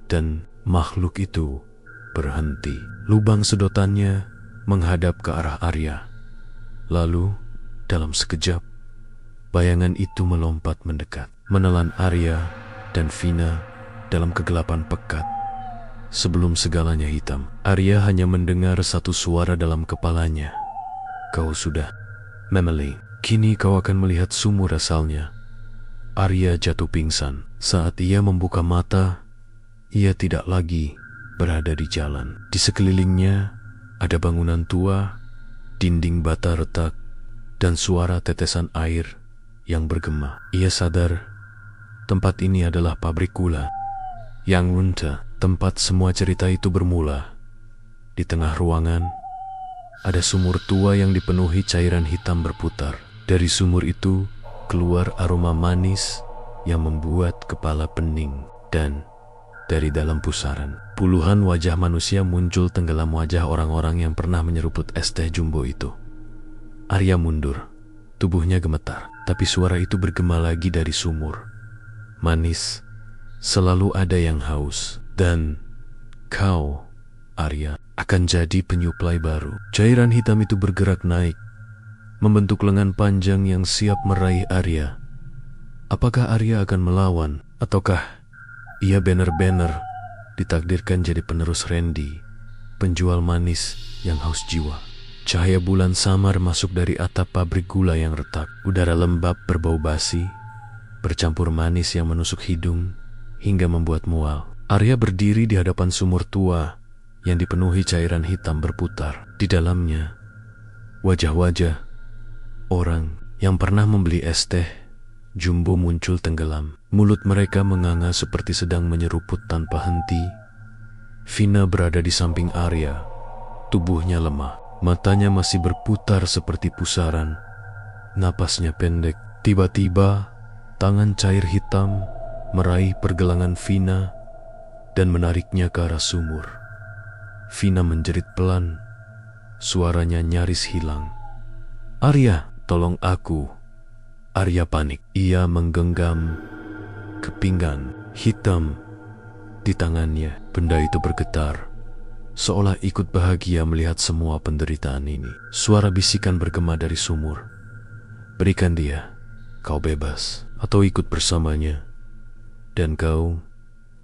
Speaker 1: dan makhluk itu berhenti. Lubang sedotannya menghadap ke arah Arya. Lalu, dalam sekejap, bayangan itu melompat mendekat, menelan Arya dan Vina dalam kegelapan pekat. Sebelum segalanya hitam, Arya hanya mendengar satu suara dalam kepalanya. Kau sudah memeli. Kini kau akan melihat sumur asalnya. Arya jatuh pingsan. Saat ia membuka mata, ia tidak lagi berada di jalan. Di sekelilingnya ada bangunan tua, dinding bata retak, dan suara tetesan air yang bergema. Ia sadar tempat ini adalah pabrik gula yang Wunta, tempat semua cerita itu bermula. Di tengah ruangan ada sumur tua yang dipenuhi cairan hitam berputar. Dari sumur itu keluar aroma manis yang membuat kepala pening, dan dari dalam pusaran puluhan wajah manusia muncul tenggelam wajah orang-orang yang pernah menyeruput es teh jumbo itu. Arya mundur, tubuhnya gemetar, tapi suara itu bergema lagi dari sumur. Manis, selalu ada yang haus, dan kau, Arya, akan jadi penyuplai baru. Cairan hitam itu bergerak naik, membentuk lengan panjang yang siap meraih Arya. Apakah Arya akan melawan, ataukah ia benar-benar ditakdirkan jadi penerus Randy, penjual manis yang haus jiwa? Cahaya bulan samar masuk dari atap pabrik gula yang retak. Udara lembab berbau basi, bercampur manis yang menusuk hidung hingga membuat mual. Arya berdiri di hadapan sumur tua yang dipenuhi cairan hitam berputar. Di dalamnya, wajah-wajah orang yang pernah membeli es teh jumbo muncul tenggelam. Mulut mereka menganga seperti sedang menyeruput tanpa henti. Vina berada di samping Arya. Tubuhnya lemah, matanya masih berputar seperti pusaran. Napasnya pendek. Tiba-tiba, tangan cair hitam meraih pergelangan Vina dan menariknya ke arah sumur. Vina menjerit pelan, suaranya nyaris hilang. "Arya, tolong aku." Arya panik. Ia menggenggam kepingan hitam di tangannya. Benda itu bergetar, seolah ikut bahagia melihat semua penderitaan ini. Suara bisikan bergema dari sumur. "Berikan dia, kau bebas, atau ikut bersamanya, dan kau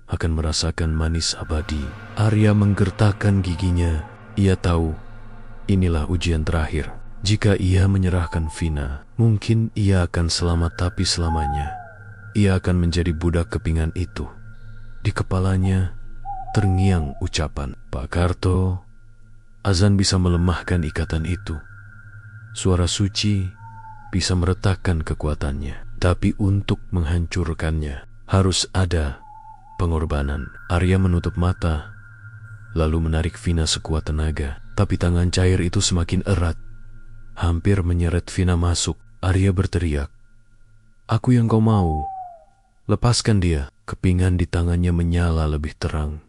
Speaker 1: akan merasakan manis abadi." Arya menggertakkan giginya. Ia tahu inilah ujian terakhir. Jika ia menyerahkan Vina, mungkin ia akan selamat, tapi selamanya ia akan menjadi budak kepingan itu. Di kepalanya terngiang ucapan, "Pak Karto, azan bisa melemahkan ikatan itu. Suara suci bisa meretakkan kekuatannya, tapi untuk menghancurkannya harus ada pengorbanan." Arya menutup mata, lalu menarik Vina sekuat tenaga. Tapi tangan cair itu semakin erat, hampir menyeret Vina masuk. Arya berteriak, "Aku yang kau mau. Lepaskan dia." Kepingan di tangannya menyala lebih terang,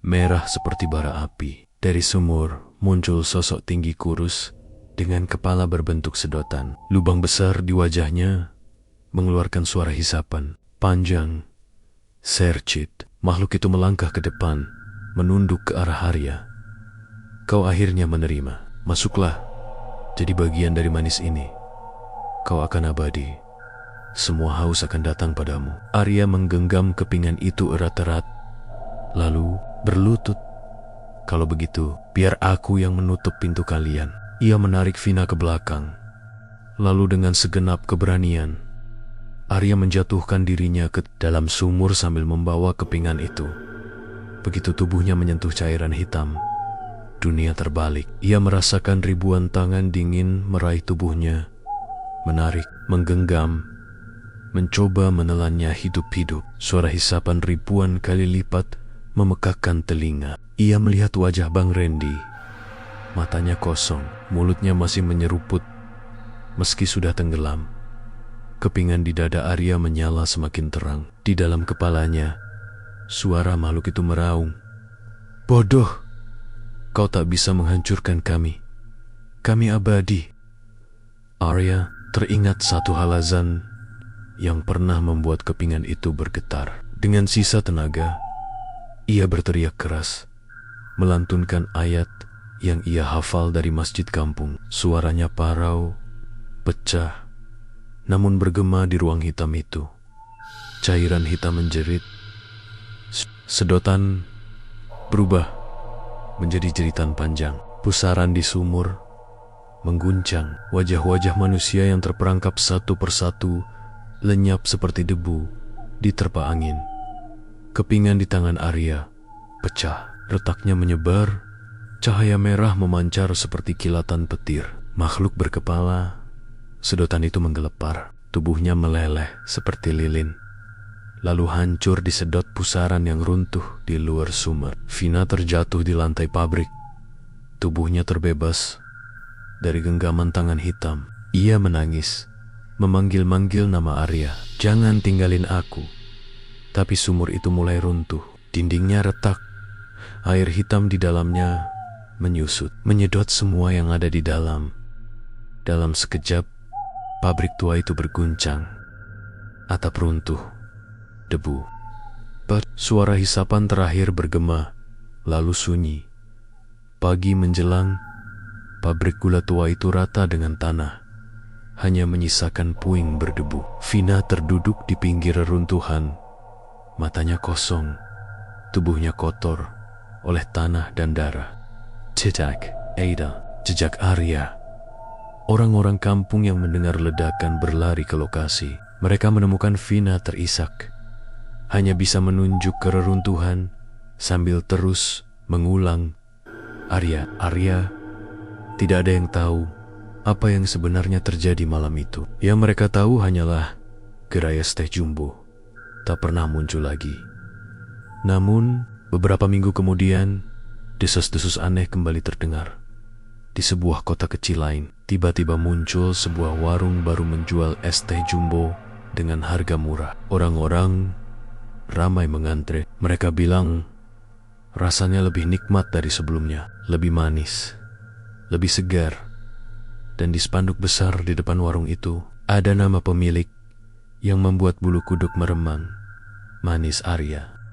Speaker 1: merah seperti bara api. Dari sumur muncul sosok tinggi kurus dengan kepala berbentuk sedotan. Lubang besar di wajahnya mengeluarkan suara hisapan panjang. Sercit. Makhluk itu melangkah ke depan, menunduk ke arah Arya. "Kau akhirnya menerima. Masuklah, jadi bagian dari manis ini. Kau akan abadi. Semua haus akan datang padamu." Arya menggenggam kepingan itu erat-erat, lalu berlutut. "Kalau begitu, biar aku yang menutup pintu kalian." Ia menarik Vina ke belakang. Lalu dengan segenap keberanian, Arya menjatuhkan dirinya ke dalam sumur sambil membawa kepingan itu. Begitu tubuhnya menyentuh cairan hitam, dunia terbalik. Ia merasakan ribuan tangan dingin meraih tubuhnya, menarik, menggenggam, mencoba menelannya hidup-hidup. Suara hisapan ribuan kali lipat memekakkan telinga. Ia melihat wajah Bang Randy. Matanya kosong, mulutnya masih menyeruput meski sudah tenggelam. Kepingan di dada Arya menyala semakin terang. Di dalam kepalanya, suara makhluk itu meraung, "Bodoh, kau tak bisa menghancurkan kami. Kami abadi." Arya teringat satu halasan yang pernah membuat kepingan itu bergetar. Dengan sisa tenaga, ia berteriak keras, melantunkan ayat yang ia hafal dari masjid kampung. Suaranya parau, pecah, namun bergema di ruang hitam itu. Cairan hitam menjerit. Sedotan berubah menjadi jeritan panjang. Pusaran di sumur mengguncang. Wajah-wajah manusia yang terperangkap satu persatu lenyap seperti debu diterpa angin. Kepingan di tangan Arya pecah. Retaknya menyebar. Cahaya merah memancar seperti kilatan petir. Makhluk berkepala sedotan itu menggelepar. Tubuhnya meleleh seperti lilin, lalu hancur disedot pusaran yang runtuh di luar sumur. Vina terjatuh di lantai pabrik. Tubuhnya terbebas dari genggaman tangan hitam. Ia menangis, memanggil-manggil nama Arya. "Jangan tinggalin aku." Tapi sumur itu mulai runtuh. Dindingnya retak. Air hitam di dalamnya menyusut, menyedot semua yang ada di dalam. Dalam sekejap, pabrik tua itu berguncang. Atap runtuh, debu. Suara hisapan terakhir bergema, lalu sunyi. Pagi menjelang, pabrik gula tua itu rata dengan tanah, hanya menyisakan puing berdebu. Vina terduduk di pinggir reruntuhan, matanya kosong, tubuhnya kotor oleh tanah dan darah. Jejak Ada, jejak Arya. Orang-orang kampung yang mendengar ledakan berlari ke lokasi. Mereka menemukan Vina terisak, hanya bisa menunjuk ke reruntuhan sambil terus mengulang, "Arya, Arya." Tidak ada yang tahu apa yang sebenarnya terjadi malam itu. Yang mereka tahu hanyalah gerai es teh Jumbo tak pernah muncul lagi. Namun, beberapa minggu kemudian, desas-desus aneh kembali terdengar. Di sebuah kota kecil lain, tiba-tiba muncul sebuah warung baru menjual es teh Jumbo dengan harga murah. Orang-orang ramai mengantre. Mereka bilang rasanya lebih nikmat dari sebelumnya, lebih manis, lebih segar. Dan di spanduk besar di depan warung itu ada nama pemilik yang membuat bulu kuduk meremang, Manis Arya.